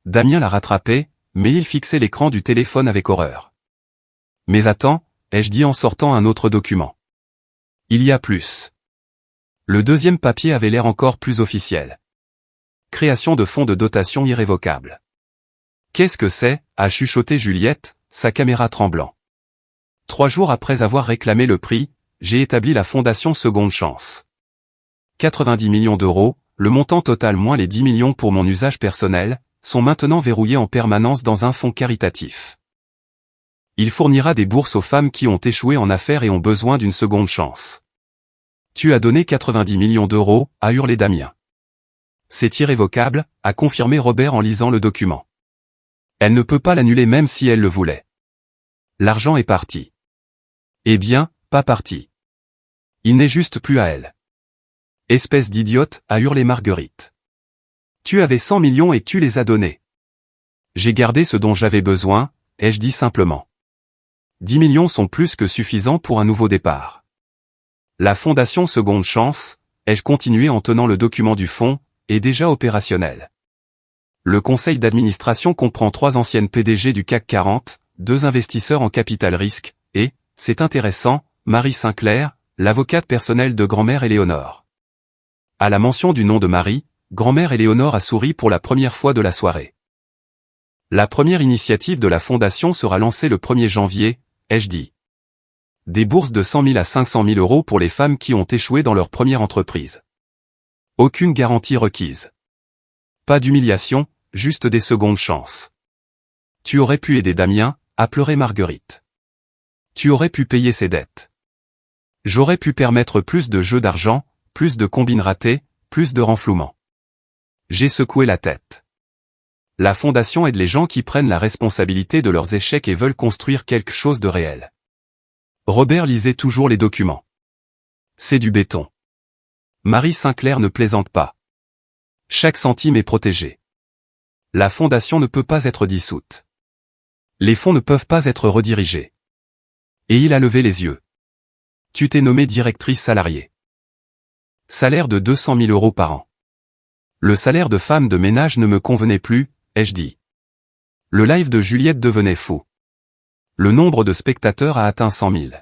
Damien l'a rattrapé, mais il fixait l'écran du téléphone avec horreur. Mais attends, ai-je dit en sortant un autre document. Il y a plus. Le deuxième papier avait l'air encore plus officiel. Création de fonds de dotation irrévocable. Qu'est-ce que c'est, a chuchoté Juliette, sa caméra tremblant. 3 jours après avoir réclamé le prix, j'ai établi la fondation Seconde Chance. 90 millions d'euros, le montant total moins les 10 millions pour mon usage personnel, sont maintenant verrouillés en permanence dans un fonds caritatif. Il fournira des bourses aux femmes qui ont échoué en affaires et ont besoin d'une seconde chance. Tu as donné 90 millions d'euros, a hurlé Damien. C'est irrévocable, a confirmé Robert en lisant le document. Elle ne peut pas l'annuler même si elle le voulait. L'argent est parti. Eh bien, pas parti. Il n'est juste plus à elle. Espèce d'idiote, a hurlé Marguerite. Tu avais 100 millions et tu les as donnés. J'ai gardé ce dont j'avais besoin, ai-je dit simplement. 10 millions sont plus que suffisants pour un nouveau départ. La fondation Seconde Chance, ai-je continué en tenant le document du fonds, est déjà opérationnel. Le conseil d'administration comprend 3 anciennes PDG du CAC 40, 2 investisseurs en capital risque, et, c'est intéressant, Marie Sinclair, l'avocate personnelle de grand-mère Éléonore. À la mention du nom de Marie, grand-mère Éléonore a souri pour la première fois de la soirée. La première initiative de la fondation sera lancée le 1er janvier, ai-je dit. Des bourses de 100 000 à 500 000 euros pour les femmes qui ont échoué dans leur première entreprise. Aucune garantie requise. Pas d'humiliation, juste des secondes chances. Tu aurais pu aider Damien, a pleuré Marguerite. Tu aurais pu payer ses dettes. J'aurais pu permettre plus de jeux d'argent, plus de combines ratées, plus de renflouements. J'ai secoué la tête. La fondation aide les gens qui prennent la responsabilité de leurs échecs et veulent construire quelque chose de réel. Robert lisait toujours les documents. C'est du béton. Marie Sinclair ne plaisante pas. Chaque centime est protégé. La fondation ne peut pas être dissoute. Les fonds ne peuvent pas être redirigés. Et il a levé les yeux. Tu t'es nommée directrice salariée. Salaire de 200 000 euros par an. Le salaire de femme de ménage ne me convenait plus, ai-je dit. Le live de Juliette devenait fou. Le nombre de spectateurs a atteint 100 000.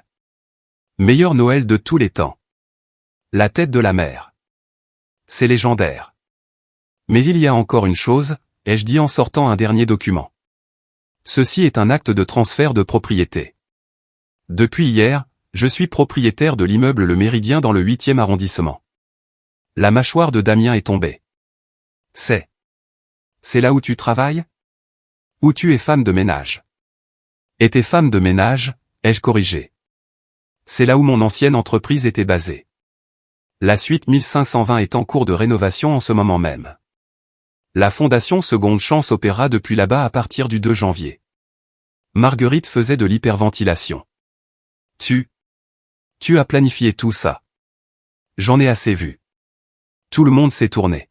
Meilleur Noël de tous les temps. La tête de la mère. C'est légendaire. Mais il y a encore une chose, ai-je dit en sortant un dernier document. Ceci est un acte de transfert de propriété. Depuis hier, je suis propriétaire de l'immeuble Le Méridien dans le 8e arrondissement. La mâchoire de Damien est tombée. C'est là où tu travailles? Où tu es femme de ménage. Et t'es femme de ménage, ai-je corrigé. C'est là où mon ancienne entreprise était basée. La suite 1520 est en cours de rénovation en ce moment même. La fondation Seconde Chance opérera depuis là-bas à partir du 2 janvier. Marguerite faisait de l'hyperventilation. Tu as planifié tout ça. J'en ai assez vu. Tout le monde s'est tourné.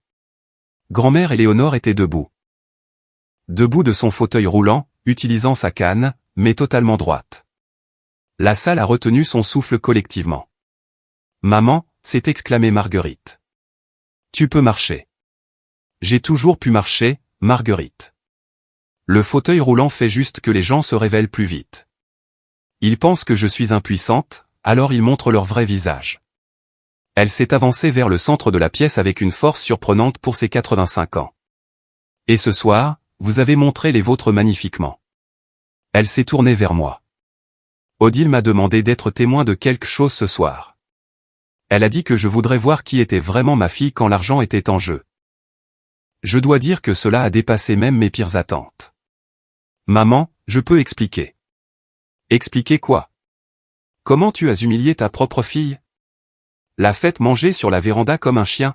Grand-mère Éléonore était debout. Debout de son fauteuil roulant, utilisant sa canne, mais totalement droite. La salle a retenu son souffle collectivement. Maman, s'est exclamée Marguerite. Tu peux marcher. J'ai toujours pu marcher, Marguerite. Le fauteuil roulant fait juste que les gens se révèlent plus vite. Ils pensent que je suis impuissante, alors ils montrent leur vrai visage. Elle s'est avancée vers le centre de la pièce avec une force surprenante pour ses 85 ans. Et ce soir, vous avez montré les vôtres magnifiquement. Elle s'est tournée vers moi. Odile m'a demandé d'être témoin de quelque chose ce soir. Elle a dit que je voudrais voir qui était vraiment ma fille quand l'argent était en jeu. Je dois dire que cela a dépassé même mes pires attentes. Maman, je peux expliquer. Expliquer quoi? Comment tu as humilié ta propre fille? La fête manger sur la véranda comme un chien?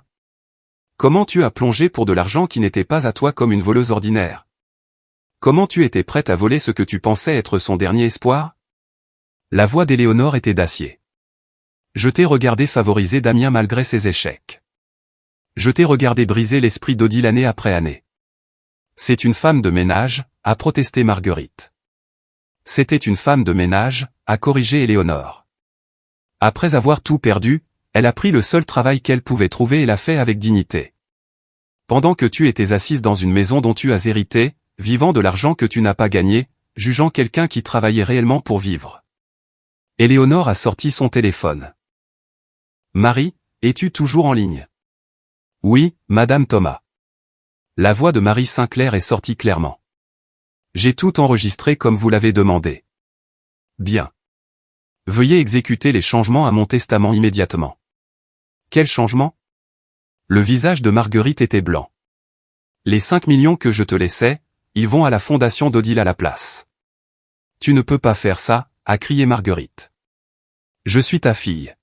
Comment tu as plongé pour de l'argent qui n'était pas à toi comme une voleuse ordinaire? Comment tu étais prête à voler ce que tu pensais être son dernier espoir? La voix d'Éléonore était d'acier. Je t'ai regardé favoriser Damien malgré ses échecs. Je t'ai regardé briser l'esprit d'Odile année après année. C'est une femme de ménage, a protesté Marguerite. C'était une femme de ménage, a corrigé Éléonore. Après avoir tout perdu, elle a pris le seul travail qu'elle pouvait trouver et l'a fait avec dignité. Pendant que tu étais assise dans une maison dont tu as hérité, vivant de l'argent que tu n'as pas gagné, jugeant quelqu'un qui travaillait réellement pour vivre. Éléonore a sorti son téléphone. Marie, es-tu toujours en ligne? Oui, Madame Thomas. La voix de Marie Sinclair est sortie clairement. J'ai tout enregistré comme vous l'avez demandé. Bien. Veuillez exécuter les changements à mon testament immédiatement. Quel changement? Le visage de Marguerite était blanc. Les 5 millions que je te laissais, ils vont à la fondation d'Odile à la place. Tu ne peux pas faire ça, a crié Marguerite. Je suis ta fille.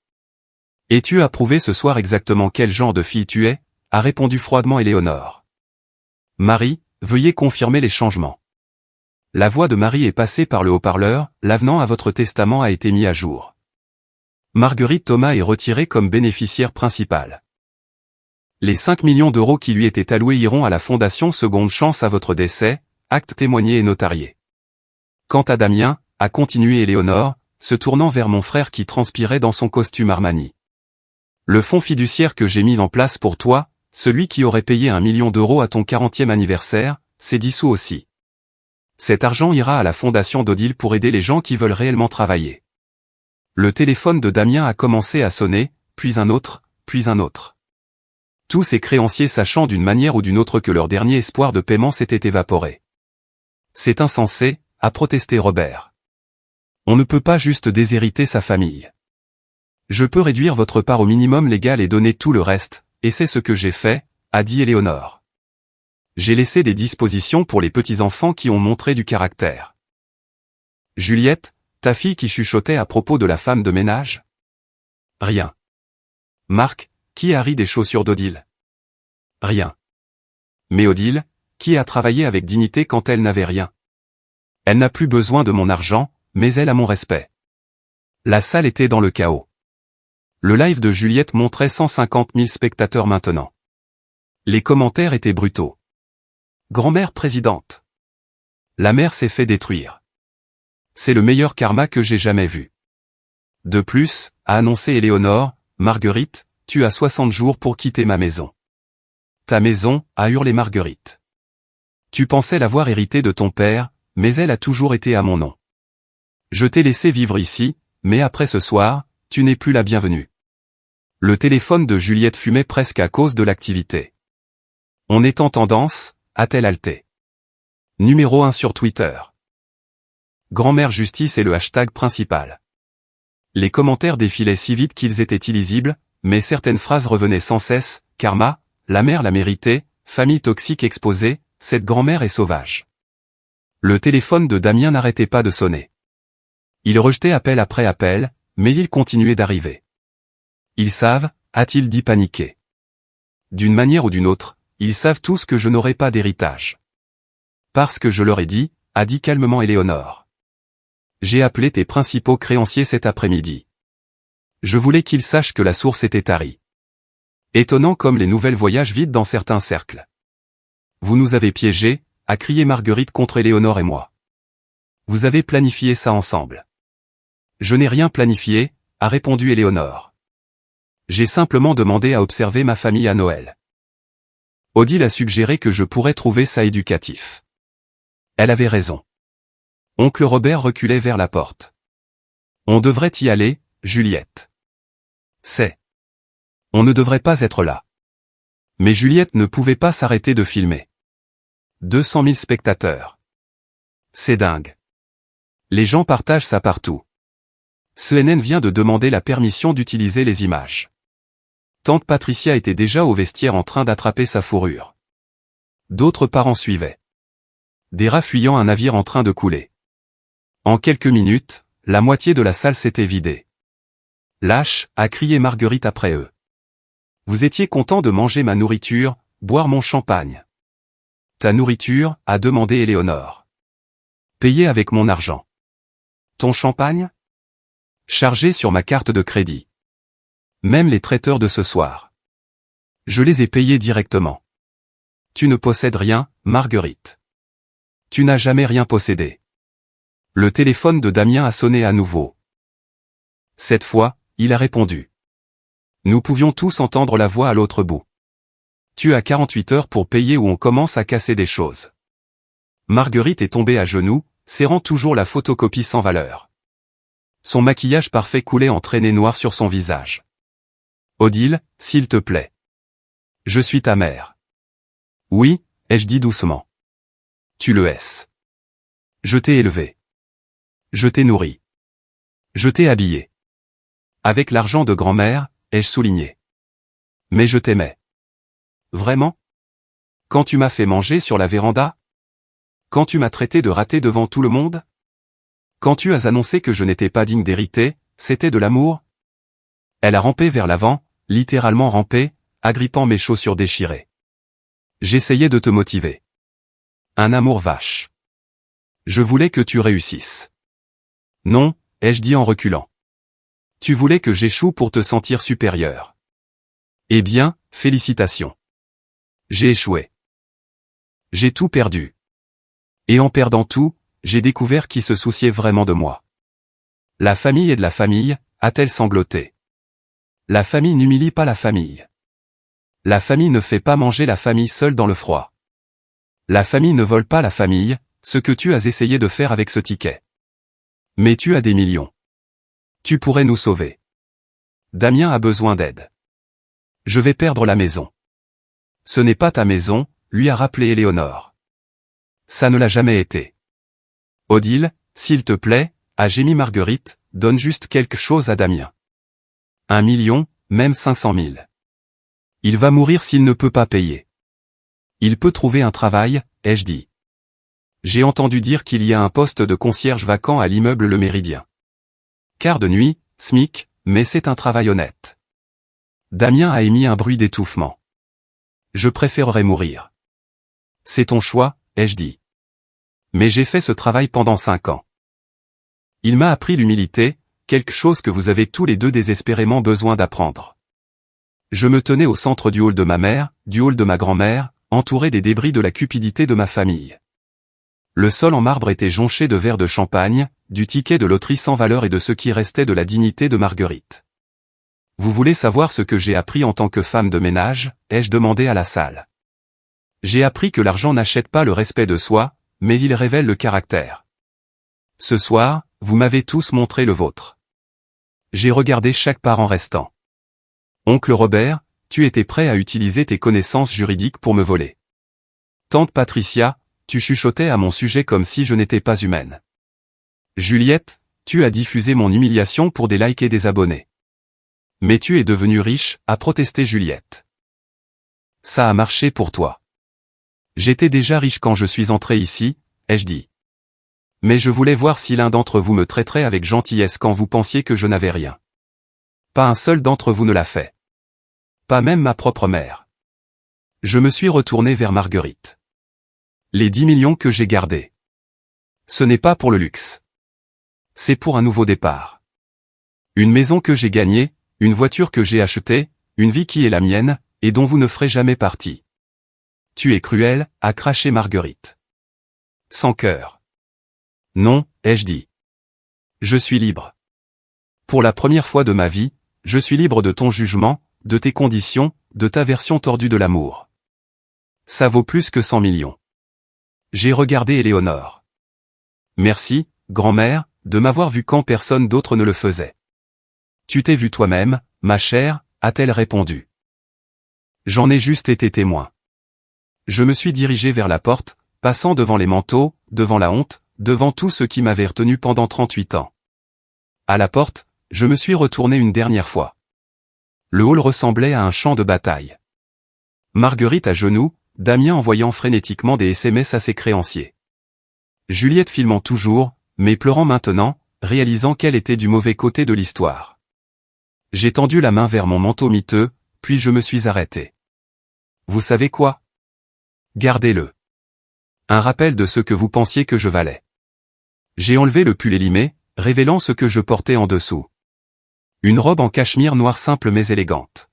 Et tu as prouvé ce soir exactement quel genre de fille tu es, a répondu froidement Éléonore. Marie, veuillez confirmer les changements. La voix de Marie est passée par le haut-parleur, l'avenant à votre testament a été mis à jour. Marguerite Thomas est retirée comme bénéficiaire principale. Les 5 millions d'euros qui lui étaient alloués iront à la fondation Seconde Chance à votre décès, acte témoigné et notarié. Quant à Damien, a continué Éléonore, se tournant vers mon frère qui transpirait dans son costume Armani. Le fonds fiduciaire que j'ai mis en place pour toi, celui qui aurait payé 1 million d'euros à ton 40e anniversaire, s'est dissous aussi. Cet argent ira à la fondation d'Odile pour aider les gens qui veulent réellement travailler. Le téléphone de Damien a commencé à sonner, puis un autre, puis un autre. Tous ces créanciers sachant d'une manière ou d'une autre que leur dernier espoir de paiement s'était évaporé. C'est insensé, a protesté Robert. On ne peut pas juste déshériter sa famille. Je peux réduire votre part au minimum légal et donner tout le reste, et c'est ce que j'ai fait, a dit Éléonore. J'ai laissé des dispositions pour les petits-enfants qui ont montré du caractère. Juliette, ta fille qui chuchotait à propos de la femme de ménage? Rien. Marc, qui a ri des chaussures d'Odile? Rien. Mais Odile, qui a travaillé avec dignité quand elle n'avait rien? Elle n'a plus besoin de mon argent, mais elle a mon respect. La salle était dans le chaos. Le live de Juliette montrait 150 000 spectateurs maintenant. Les commentaires étaient brutaux. Grand-mère présidente. La mère s'est fait détruire. C'est le meilleur karma que j'ai jamais vu. De plus, a annoncé Éléonore, Marguerite, tu as 60 jours pour quitter ma maison. Ta maison, a hurlé Marguerite. Tu pensais l'avoir héritée de ton père, mais elle a toujours été à mon nom. Je t'ai laissé vivre ici, mais après ce soir, tu n'es plus la bienvenue. Le téléphone de Juliette fumait presque à cause de l'activité. On est en tendance, a-t-elle halté. Numéro 1 sur Twitter. Grand-mère justice est le hashtag principal. Les commentaires défilaient si vite qu'ils étaient illisibles, mais certaines phrases revenaient sans cesse, karma, la mère l'a mérité, famille toxique exposée, cette grand-mère est sauvage. Le téléphone de Damien n'arrêtait pas de sonner. Il rejetait appel après appel, mais il continuait d'arriver. Ils savent, a-t-il dit paniqué. D'une manière ou d'une autre, ils savent tous que je n'aurai pas d'héritage. Parce que je leur ai dit, a dit calmement Éléonore. J'ai appelé tes principaux créanciers cet après-midi. Je voulais qu'ils sachent que la source était tarie. Étonnant comme les nouvelles voyagent vite dans certains cercles. Vous nous avez piégés, a crié Marguerite contre Éléonore et moi. Vous avez planifié ça ensemble. Je n'ai rien planifié, a répondu Éléonore. J'ai simplement demandé à observer ma famille à Noël. Odile a suggéré que je pourrais trouver ça éducatif. Elle avait raison. Oncle Robert reculait vers la porte. On devrait y aller, Juliette. On ne devrait pas être là. Mais Juliette ne pouvait pas s'arrêter de filmer. 200 000 spectateurs. C'est dingue. Les gens partagent ça partout. CNN vient de demander la permission d'utiliser les images. Tante Patricia était déjà au vestiaire en train d'attraper sa fourrure. D'autres parents suivaient. Des rats fuyant un navire en train de couler. En quelques minutes, la moitié de la salle s'était vidée. Lâche, a crié Marguerite après eux. Vous étiez content de manger ma nourriture, boire mon champagne. Ta nourriture, a demandé Éléonore. Payé avec mon argent. Ton champagne? Chargé sur ma carte de crédit. Même les traiteurs de ce soir. Je les ai payés directement. Tu ne possèdes rien, Marguerite. Tu n'as jamais rien possédé. Le téléphone de Damien a sonné à nouveau. Cette fois, il a répondu. Nous pouvions tous entendre la voix à l'autre bout. Tu as 48 heures pour payer ou on commence à casser des choses. Marguerite est tombée à genoux, serrant toujours la photocopie sans valeur. Son maquillage parfait coulait en traînées noires sur son visage. Odile, s'il te plaît. Je suis ta mère. Oui, ai-je dit doucement. Tu le es. Je t'ai élevé. Je t'ai nourri. Je t'ai habillé. Avec l'argent de grand-mère, ai-je souligné. Mais je t'aimais. Vraiment? Quand tu m'as fait manger sur la véranda? Quand tu m'as traité de raté devant tout le monde? Quand tu as annoncé que je n'étais pas digne d'hériter, c'était de l'amour? Elle a rampé vers l'avant, littéralement rampé, agrippant mes chaussures déchirées. J'essayais de te motiver. Un amour vache. Je voulais que tu réussisses. Non, ai-je dit en reculant. Tu voulais que j'échoue pour te sentir supérieur. Eh bien, félicitations. J'ai échoué. J'ai tout perdu. Et en perdant tout, j'ai découvert qui se souciait vraiment de moi. La famille est de la famille, a-t-elle sangloté. La famille n'humilie pas la famille. La famille ne fait pas manger la famille seule dans le froid. La famille ne vole pas la famille, ce que tu as essayé de faire avec ce ticket. Mais tu as des millions. Tu pourrais nous sauver. Damien a besoin d'aide. Je vais perdre la maison. Ce n'est pas ta maison, lui a rappelé Éléonore. Ça ne l'a jamais été. Odile, s'il te plaît, a gémi Marguerite, donne juste quelque chose à Damien. 1 million, même 500 000. Il va mourir s'il ne peut pas payer. Il peut trouver un travail, ai-je dit. J'ai entendu dire qu'il y a un poste de concierge vacant à l'immeuble Le Méridien. Quart de nuit, SMIC, mais c'est un travail honnête. Damien a émis un bruit d'étouffement. Je préférerais mourir. C'est ton choix, ai-je dit. Mais j'ai fait ce travail pendant 5 ans. Il m'a appris l'humilité, quelque chose que vous avez tous les deux désespérément besoin d'apprendre. Je me tenais au centre du hall de ma mère, du hall de ma grand-mère, entouré des débris de la cupidité de ma famille. Le sol en marbre était jonché de verres de champagne, du ticket de loterie sans valeur et de ce qui restait de la dignité de Marguerite. Vous voulez savoir ce que j'ai appris en tant que femme de ménage, ai-je demandé à la salle. J'ai appris que l'argent n'achète pas le respect de soi, mais il révèle le caractère. Ce soir, vous m'avez tous montré le vôtre. J'ai regardé chaque parent restant. Oncle Robert, tu étais prêt à utiliser tes connaissances juridiques pour me voler. Tante Patricia, tu chuchotais à mon sujet comme si je n'étais pas humaine. Juliette, tu as diffusé mon humiliation pour des likes et des abonnés. Mais tu es devenue riche, a protesté Juliette. Ça a marché pour toi. J'étais déjà riche quand je suis entré ici, ai-je dit. Mais je voulais voir si l'un d'entre vous me traiterait avec gentillesse quand vous pensiez que je n'avais rien. Pas un seul d'entre vous ne l'a fait. Pas même ma propre mère. Je me suis retourné vers Marguerite. Les 10 millions que j'ai gardés. Ce n'est pas pour le luxe. C'est pour un nouveau départ. Une maison que j'ai gagnée, une voiture que j'ai achetée, une vie qui est la mienne, et dont vous ne ferez jamais partie. Tu es cruel, a craché Marguerite. Sans cœur. Non, ai-je dit. Je suis libre. Pour la première fois de ma vie, je suis libre de ton jugement, de tes conditions, de ta version tordue de l'amour. Ça vaut plus que 100 millions. J'ai regardé Éléonore. Merci, grand-mère, de m'avoir vu quand personne d'autre ne le faisait. Tu t'es vu toi-même, ma chère, a-t-elle répondu. J'en ai juste été témoin. Je me suis dirigé vers la porte, passant devant les manteaux, devant la honte, devant tout ce qui m'avait retenu pendant 38 ans. À la porte, je me suis retourné une dernière fois. Le hall ressemblait à un champ de bataille. Marguerite à genoux, Damien envoyant frénétiquement des SMS à ses créanciers. Juliette filmant toujours, mais pleurant maintenant, réalisant qu'elle était du mauvais côté de l'histoire. J'ai tendu la main vers mon manteau miteux, puis je me suis arrêté. Vous savez quoi? Gardez-le. Un rappel de ce que vous pensiez que je valais. J'ai enlevé le pull élimé, révélant ce que je portais en dessous. Une robe en cachemire noir simple mais élégante.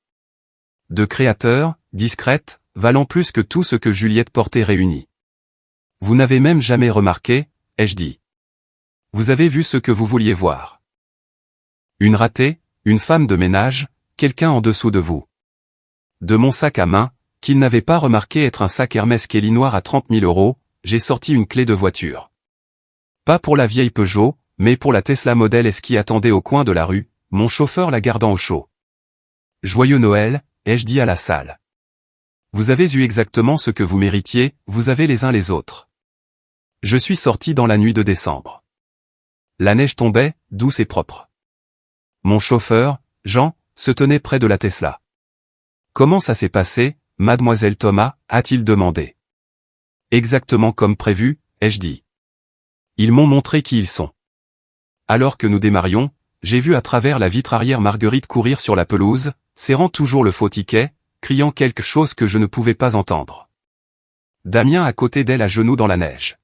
De créateur, discrète, valant plus que tout ce que Juliette portait réuni. Vous n'avez même jamais remarqué, ai-je dit. Vous avez vu ce que vous vouliez voir. Une ratée, une femme de ménage, quelqu'un en dessous de vous. De mon sac à main, qu'il n'avait pas remarqué être un sac Hermès Kelly noir à 30 000 €, j'ai sorti une clé de voiture. Pas pour la vieille Peugeot, mais pour la Tesla Model S qui attendait au coin de la rue, mon chauffeur la gardant au chaud. Joyeux Noël, ai-je dit à la salle. Vous avez eu exactement ce que vous méritiez, vous avez les uns les autres. Je suis sorti dans la nuit de décembre. La neige tombait, douce et propre. Mon chauffeur, Jean, se tenait près de la Tesla. Comment ça s'est passé, mademoiselle Thomas, a-t-il demandé. Exactement comme prévu, ai-je dit. Ils m'ont montré qui ils sont. Alors que nous démarrions, j'ai vu à travers la vitre arrière Marguerite courir sur la pelouse, serrant toujours le faux ticket, criant quelque chose que je ne pouvais pas entendre. Damien à côté d'elle à genoux dans la neige.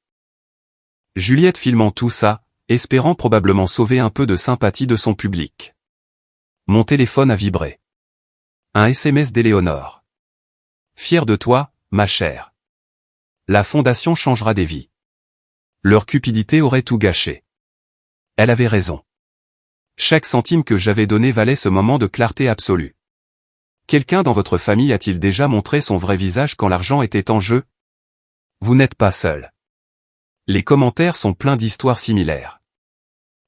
Juliette filmant tout ça, espérant probablement sauver un peu de sympathie de son public. Mon téléphone a vibré. Un SMS d'Éléonore. Fier de toi, ma chère. La fondation changera des vies. Leur cupidité aurait tout gâché. Elle avait raison. Chaque centime que j'avais donné valait ce moment de clarté absolue. Quelqu'un dans votre famille a-t-il déjà montré son vrai visage quand l'argent était en jeu? Vous n'êtes pas seul. Les commentaires sont pleins d'histoires similaires.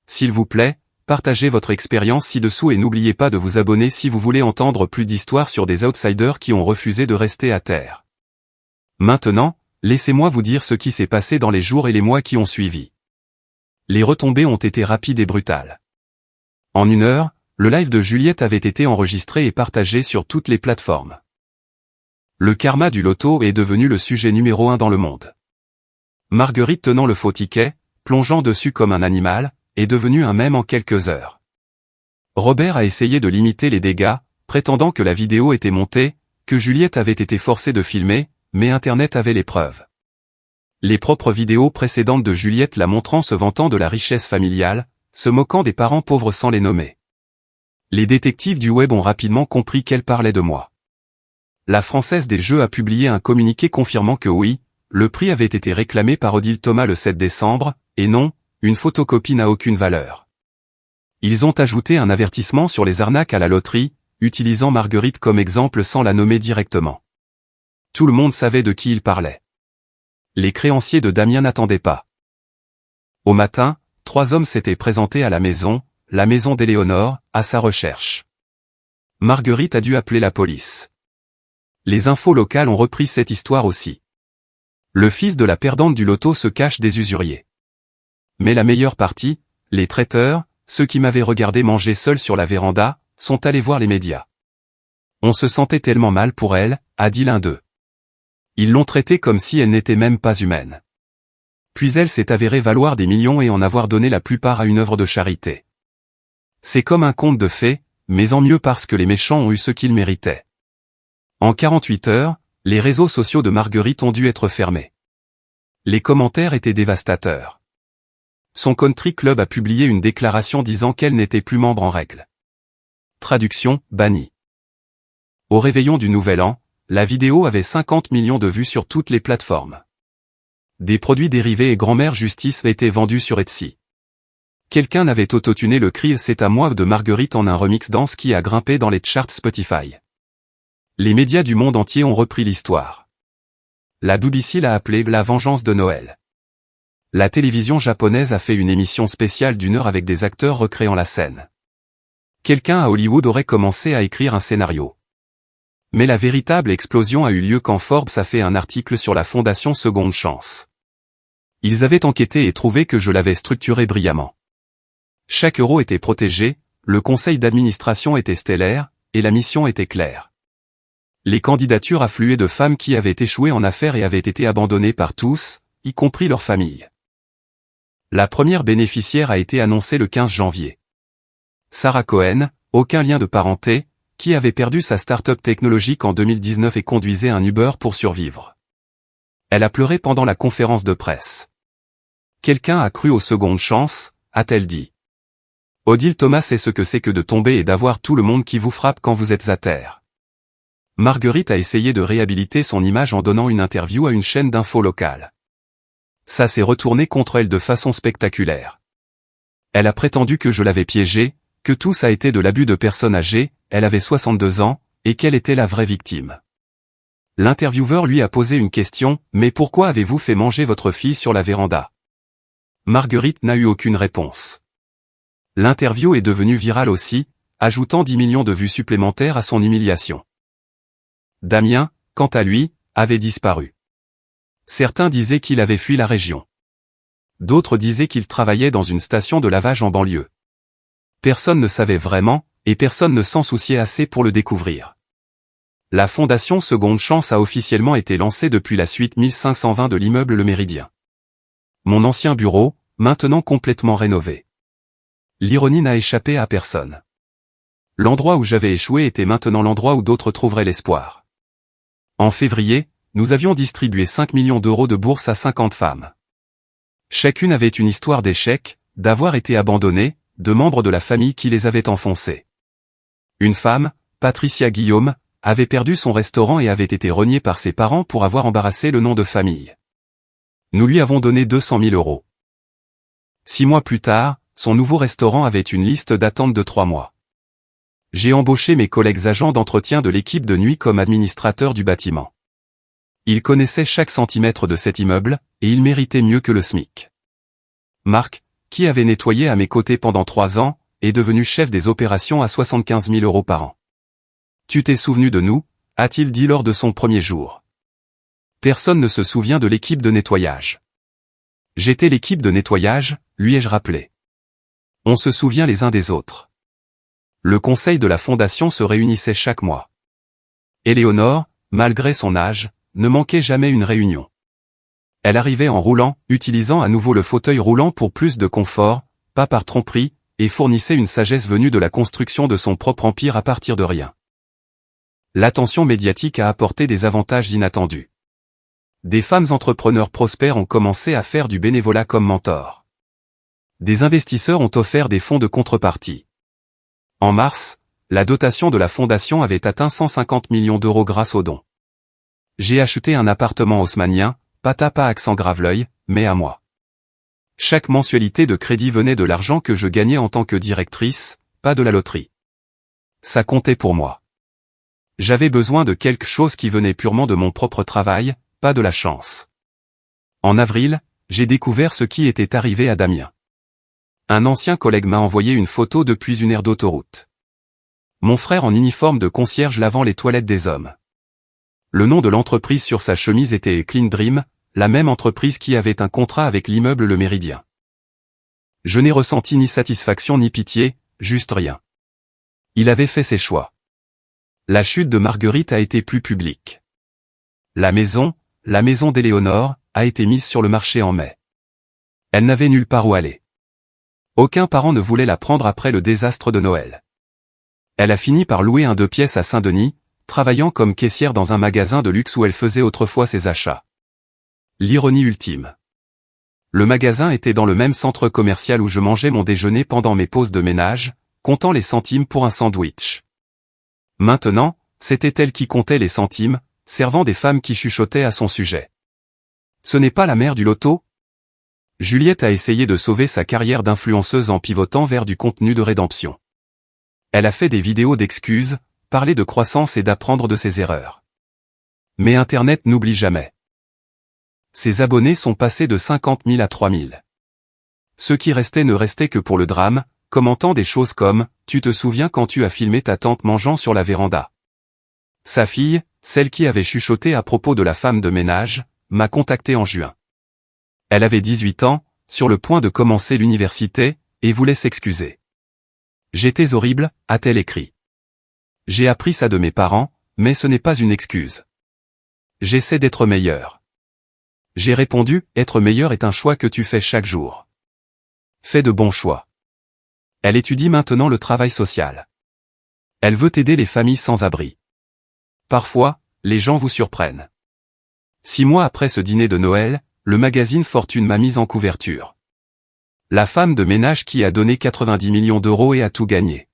S'il vous plaît, partagez votre expérience ci-dessous et n'oubliez pas de vous abonner si vous voulez entendre plus d'histoires sur des outsiders qui ont refusé de rester à terre. Maintenant, laissez-moi vous dire ce qui s'est passé dans les jours et les mois qui ont suivi. Les retombées ont été rapides et brutales. En 1 heure, le live de Juliette avait été enregistré et partagé sur toutes les plateformes. Le karma du loto est devenu le sujet numéro 1 dans le monde. Marguerite tenant le faux ticket, plongeant dessus comme un animal, est devenue un mème en quelques heures. Robert a essayé de limiter les dégâts, prétendant que la vidéo était montée, que Juliette avait été forcée de filmer, mais Internet avait les preuves. Les propres vidéos précédentes de Juliette la montrant se vantant de la richesse familiale, se moquant des parents pauvres sans les nommer. Les détectives du web ont rapidement compris qu'elle parlait de moi. La Française des Jeux a publié un communiqué confirmant que oui, le prix avait été réclamé par Odile Thomas le 7 décembre, et non, une photocopie n'a aucune valeur. Ils ont ajouté un avertissement sur les arnaques à la loterie, utilisant Marguerite comme exemple sans la nommer directement. Tout le monde savait de qui ils parlaient. Les créanciers de Damien n'attendaient pas. Au matin, 3 hommes s'étaient présentés à la maison d'Éléonore, à sa recherche. Marguerite a dû appeler la police. Les infos locales ont repris cette histoire aussi. Le fils de la perdante du loto se cache des usuriers. Mais la meilleure partie, les traiteurs, ceux qui m'avaient regardé manger seul sur la véranda, sont allés voir les médias. On se sentait tellement mal pour elle, a dit l'un d'eux. Ils l'ont traitée comme si elle n'était même pas humaine. Puis elle s'est avérée valoir des millions et en avoir donné la plupart à une œuvre de charité. C'est comme un conte de fées, mais en mieux parce que les méchants ont eu ce qu'ils méritaient. En 48 heures, les réseaux sociaux de Marguerite ont dû être fermés. Les commentaires étaient dévastateurs. Son country club a publié une déclaration disant qu'elle n'était plus membre en règle. Traduction, bannie. Au réveillon du Nouvel An, la vidéo avait 50 millions de vues sur toutes les plateformes. Des produits dérivés et grand-mère justice étaient vendus sur Etsy. Quelqu'un avait autotuné le cri « C'est à moi » de Marguerite en un remix danse qui a grimpé dans les charts Spotify. Les médias du monde entier ont repris l'histoire. La BBC l'a appelée « La vengeance de Noël ». La télévision japonaise a fait une émission spéciale d'1 heure avec des acteurs recréant la scène. Quelqu'un à Hollywood aurait commencé à écrire un scénario. Mais la véritable explosion a eu lieu quand Forbes a fait un article sur la fondation Seconde Chance. Ils avaient enquêté et trouvé que je l'avais structuré brillamment. Chaque euro était protégé, le conseil d'administration était stellaire, et la mission était claire. Les candidatures affluaient de femmes qui avaient échoué en affaires et avaient été abandonnées par tous, y compris leur famille. La première bénéficiaire a été annoncée le 15 janvier. Sarah Cohen, aucun lien de parenté, qui avait perdu sa start-up technologique en 2019 et conduisait un Uber pour survivre. Elle a pleuré pendant la conférence de presse. Quelqu'un a cru aux secondes chances, a-t-elle dit. Odile Thomas sait ce que c'est que de tomber et d'avoir tout le monde qui vous frappe quand vous êtes à terre. Marguerite a essayé de réhabiliter son image en donnant une interview à une chaîne d'infos locale. Ça s'est retourné contre elle de façon spectaculaire. Elle a prétendu que je l'avais piégée, que tout ça a été de l'abus de personnes âgées, elle avait 62 ans, et qu'elle était la vraie victime. L'intervieweur lui a posé une question, mais pourquoi avez-vous fait manger votre fille sur la véranda? Marguerite n'a eu aucune réponse. L'interview est devenue virale aussi, ajoutant 10 millions de vues supplémentaires à son humiliation. Damien, quant à lui, avait disparu. Certains disaient qu'il avait fui la région. D'autres disaient qu'il travaillait dans une station de lavage en banlieue. Personne ne savait vraiment, et personne ne s'en souciait assez pour le découvrir. La fondation Seconde Chance a officiellement été lancée depuis la suite 1520 de l'immeuble Le Méridien. Mon ancien bureau, maintenant complètement rénové. L'ironie n'a échappé à personne. L'endroit où j'avais échoué était maintenant l'endroit où d'autres trouveraient l'espoir. En février, nous avions distribué 5 millions d'euros de bourse à 50 femmes. Chacune avait une histoire d'échec, d'avoir été abandonnée, de membres de la famille qui les avaient enfoncés. Une femme, Patricia Guillaume, avait perdu son restaurant et avait été reniée par ses parents pour avoir embarrassé le nom de famille. Nous lui avons donné 200 000 euros. 6 mois plus tard, son nouveau restaurant avait une liste d'attente de 3 mois. J'ai embauché mes collègues agents d'entretien de l'équipe de nuit comme administrateurs du bâtiment. Ils connaissaient chaque centimètre de cet immeuble, et ils méritaient mieux que le SMIC. Marc, qui avait nettoyé à mes côtés pendant 3 ans, est devenu chef des opérations à 75 000 € par an. « Tu t'es souvenu de nous ?» a-t-il dit lors de son premier jour. Personne ne se souvient de l'équipe de nettoyage. J'étais l'équipe de nettoyage, lui ai-je rappelé. On se souvient les uns des autres. Le conseil de la fondation se réunissait chaque mois. Éléonore, malgré son âge, ne manquait jamais une réunion. Elle arrivait en roulant, utilisant à nouveau le fauteuil roulant pour plus de confort, pas par tromperie, et fournissait une sagesse venue de la construction de son propre empire à partir de rien. L'attention médiatique a apporté des avantages inattendus. Des femmes entrepreneurs prospères ont commencé à faire du bénévolat comme mentor. Des investisseurs ont offert des fonds de contrepartie. En mars, la dotation de la fondation avait atteint 150 millions € grâce aux dons. J'ai acheté un appartement haussmannien, pas accent grave-l'œil, mais à moi. Chaque mensualité de crédit venait de l'argent que je gagnais en tant que directrice, pas de la loterie. Ça comptait pour moi. J'avais besoin de quelque chose qui venait purement de mon propre travail, pas de la chance. En avril, j'ai découvert ce qui était arrivé à Damien. Un ancien collègue m'a envoyé une photo depuis une aire d'autoroute. Mon frère en uniforme de concierge lavant les toilettes des hommes. Le nom de l'entreprise sur sa chemise était Clean Dream, la même entreprise qui avait un contrat avec l'immeuble Le Méridien. Je n'ai ressenti ni satisfaction ni pitié, juste rien. Il avait fait ses choix. La chute de Marguerite a été plus publique. La maison d'Éléonore, a été mise sur le marché en mai. Elle n'avait nulle part où aller. Aucun parent ne voulait la prendre après le désastre de Noël. Elle a fini par louer un 2 pièces à Saint-Denis, travaillant comme caissière dans un magasin de luxe où elle faisait autrefois ses achats. L'ironie ultime. Le magasin était dans le même centre commercial où je mangeais mon déjeuner pendant mes pauses de ménage, comptant les centimes pour un sandwich. Maintenant, c'était elle qui comptait les centimes, servant des femmes qui chuchotaient à son sujet. Ce n'est pas la mère du loto ? Juliette a essayé de sauver sa carrière d'influenceuse en pivotant vers du contenu de rédemption. Elle a fait des vidéos d'excuses, parlé de croissance et d'apprendre de ses erreurs. Mais Internet n'oublie jamais. Ses abonnés sont passés de 50 000 à 3 000. Ceux qui restaient ne restaient que pour le drame, commentant des choses comme « Tu te souviens quand tu as filmé ta tante mangeant sur la véranda ?» Sa fille, celle qui avait chuchoté à propos de la femme de ménage, m'a contacté en juin. Elle avait 18 ans, sur le point de commencer l'université, et voulait s'excuser. « J'étais horrible », a-t-elle écrit. J'ai appris ça de mes parents, mais ce n'est pas une excuse. J'essaie d'être meilleur. J'ai répondu, être meilleur est un choix que tu fais chaque jour. Fais de bons choix. Elle étudie maintenant le travail social. Elle veut aider les familles sans abri. Parfois, les gens vous surprennent. 6 mois après ce dîner de Noël, le magazine Fortune m'a mise en couverture. La femme de ménage qui a donné 90 millions € et a tout gagné.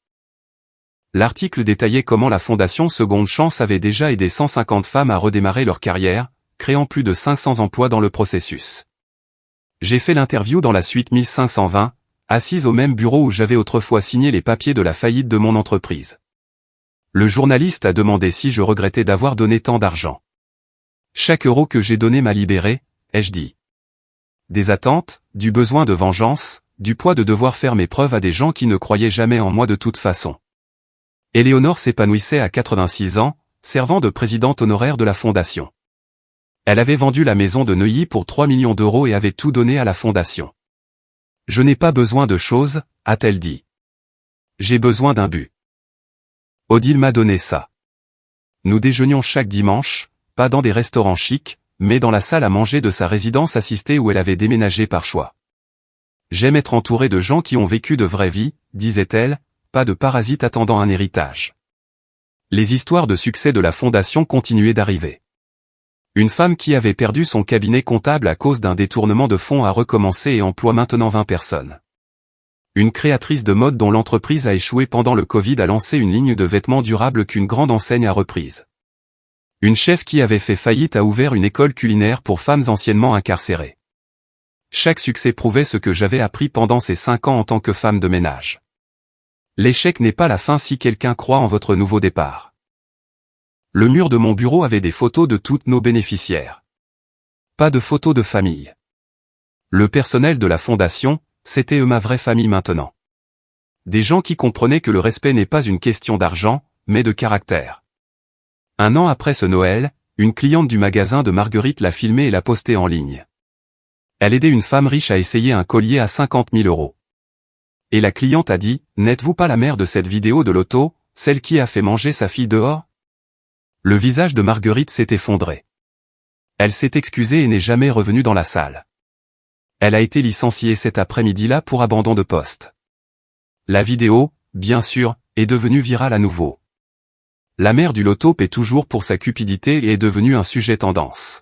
L'article détaillait comment la fondation Seconde Chance avait déjà aidé 150 femmes à redémarrer leur carrière, créant plus de 500 emplois dans le processus. J'ai fait l'interview dans la suite 1520, assise au même bureau où j'avais autrefois signé les papiers de la faillite de mon entreprise. Le journaliste a demandé si je regrettais d'avoir donné tant d'argent. Chaque euro que j'ai donné m'a libéré, ai-je dit. Des attentes, du besoin de vengeance, du poids de devoir faire mes preuves à des gens qui ne croyaient jamais en moi de toute façon. Éléonore s'épanouissait à 86 ans, servant de présidente honoraire de la fondation. Elle avait vendu la maison de Neuilly pour 3 millions € et avait tout donné à la fondation. Je n'ai pas besoin de choses, a-t-elle dit. J'ai besoin d'un but. Odile m'a donné ça. Nous déjeunions chaque dimanche, pas dans des restaurants chics, mais dans la salle à manger de sa résidence assistée où elle avait déménagé par choix. J'aime être entourée de gens qui ont vécu de vraies vies, disait-elle, pas de parasites attendant un héritage. Les histoires de succès de la fondation continuaient d'arriver. Une femme qui avait perdu son cabinet comptable à cause d'un détournement de fonds a recommencé et emploie maintenant 20 personnes. Une créatrice de mode dont l'entreprise a échoué pendant le Covid a lancé une ligne de vêtements durables qu'une grande enseigne a reprise. Une chef qui avait fait faillite a ouvert une école culinaire pour femmes anciennement incarcérées. Chaque succès prouvait ce que j'avais appris pendant ces 5 ans en tant que femme de ménage. L'échec n'est pas la fin si quelqu'un croit en votre nouveau départ. Le mur de mon bureau avait des photos de toutes nos bénéficiaires. Pas de photos de famille. Le personnel de la fondation, c'était eux ma vraie famille maintenant. Des gens qui comprenaient que le respect n'est pas une question d'argent, mais de caractère. Un an après ce Noël, une cliente du magasin de Marguerite l'a filmé et l'a posté en ligne. Elle aidait une femme riche à essayer un collier à 50 000 €. Et la cliente a dit, « N'êtes-vous pas la mère de cette vidéo de l'auto, celle qui a fait manger sa fille dehors ?» Le visage de Marguerite s'est effondré. Elle s'est excusée et n'est jamais revenue dans la salle. Elle a été licenciée cet après-midi-là pour abandon de poste. La vidéo, bien sûr, est devenue virale à nouveau. La mère du loto paie toujours pour sa cupidité et est devenue un sujet tendance.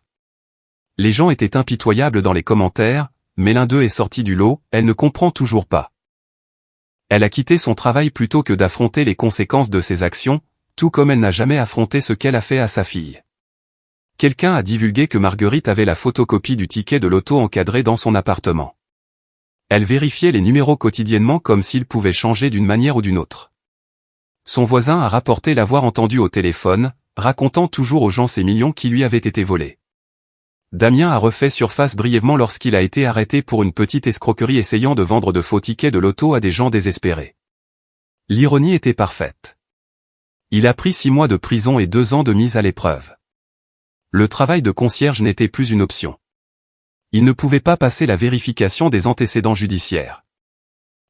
Les gens étaient impitoyables dans les commentaires, mais l'un d'eux est sorti du lot, elle ne comprend toujours pas. Elle a quitté son travail plutôt que d'affronter les conséquences de ses actions, tout comme elle n'a jamais affronté ce qu'elle a fait à sa fille. Quelqu'un a divulgué que Marguerite avait la photocopie du ticket de loto encadré dans son appartement. Elle vérifiait les numéros quotidiennement comme s'ils pouvaient changer d'une manière ou d'une autre. Son voisin a rapporté l'avoir entendu au téléphone, racontant toujours aux gens ces millions qui lui avaient été volés. Damien a refait surface brièvement lorsqu'il a été arrêté pour une petite escroquerie essayant de vendre de faux tickets de loto à des gens désespérés. L'ironie était parfaite. Il a pris 6 mois de prison et 2 ans de mise à l'épreuve. Le travail de concierge n'était plus une option. Il ne pouvait pas passer la vérification des antécédents judiciaires.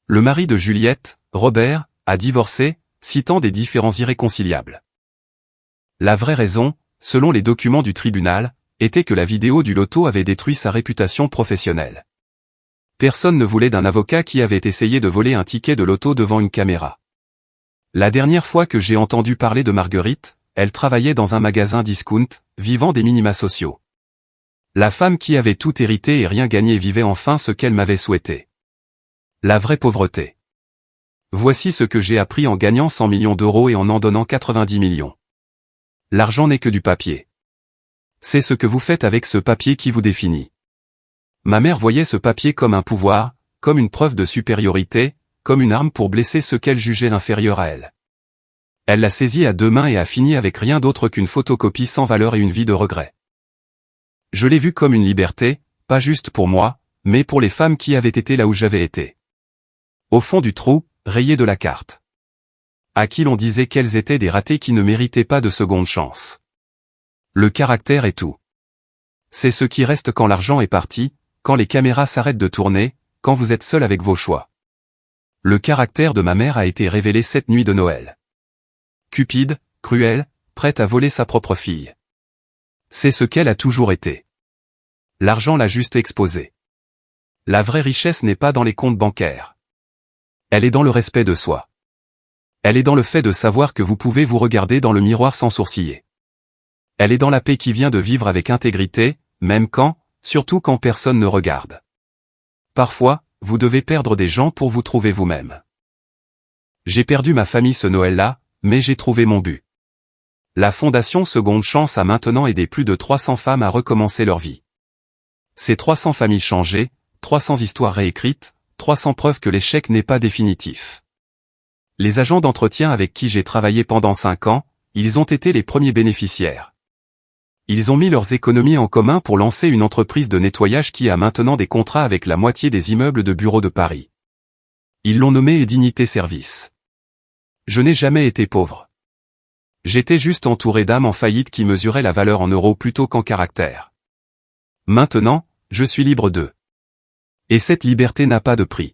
Le mari de Juliette, Robert, a divorcé, citant des différends irréconciliables. La vraie raison, selon les documents du tribunal, était que la vidéo du loto avait détruit sa réputation professionnelle. Personne ne voulait d'un avocat qui avait essayé de voler un ticket de loto devant une caméra. La dernière fois que j'ai entendu parler de Marguerite, elle travaillait dans un magasin discount, vivant des minima sociaux. La femme qui avait tout hérité et rien gagné vivait enfin ce qu'elle m'avait souhaité. La vraie pauvreté. Voici ce que j'ai appris en gagnant 100 millions d'euros et en donnant 90 millions. L'argent n'est que du papier. C'est ce que vous faites avec ce papier qui vous définit. Ma mère voyait ce papier comme un pouvoir, comme une preuve de supériorité, comme une arme pour blesser ceux qu'elle jugeait inférieurs à elle. Elle l'a saisi à 2 mains et a fini avec rien d'autre qu'une photocopie sans valeur et une vie de regret. Je l'ai vu comme une liberté, pas juste pour moi, mais pour les femmes qui avaient été là où j'avais été. Au fond du trou, rayées de la carte. À qui l'on disait qu'elles étaient des ratés qui ne méritaient pas de seconde chance. Le caractère est tout. C'est ce qui reste quand l'argent est parti, quand les caméras s'arrêtent de tourner, quand vous êtes seul avec vos choix. Le caractère de ma mère a été révélé cette nuit de Noël. Cupide, cruelle, prête à voler sa propre fille. C'est ce qu'elle a toujours été. L'argent l'a juste exposé. La vraie richesse n'est pas dans les comptes bancaires. Elle est dans le respect de soi. Elle est dans le fait de savoir que vous pouvez vous regarder dans le miroir sans sourciller. Elle est dans la paix qui vient de vivre avec intégrité, même quand, surtout quand personne ne regarde. Parfois, vous devez perdre des gens pour vous trouver vous-même. J'ai perdu ma famille ce Noël-là, mais j'ai trouvé mon but. La Fondation Seconde Chance a maintenant aidé plus de 300 femmes à recommencer leur vie. Ces 300 familles changées, 300 histoires réécrites, 300 preuves que l'échec n'est pas définitif. Les agents d'entretien avec qui j'ai travaillé pendant 5 ans, ils ont été les premiers bénéficiaires. Ils ont mis leurs économies en commun pour lancer une entreprise de nettoyage qui a maintenant des contrats avec la moitié des immeubles de bureaux de Paris. Ils l'ont nommé Dignité Service. Je n'ai jamais été pauvre. J'étais juste entouré d'âmes en faillite qui mesuraient la valeur en euros plutôt qu'en caractère. Maintenant, je suis libre d'eux. Et cette liberté n'a pas de prix.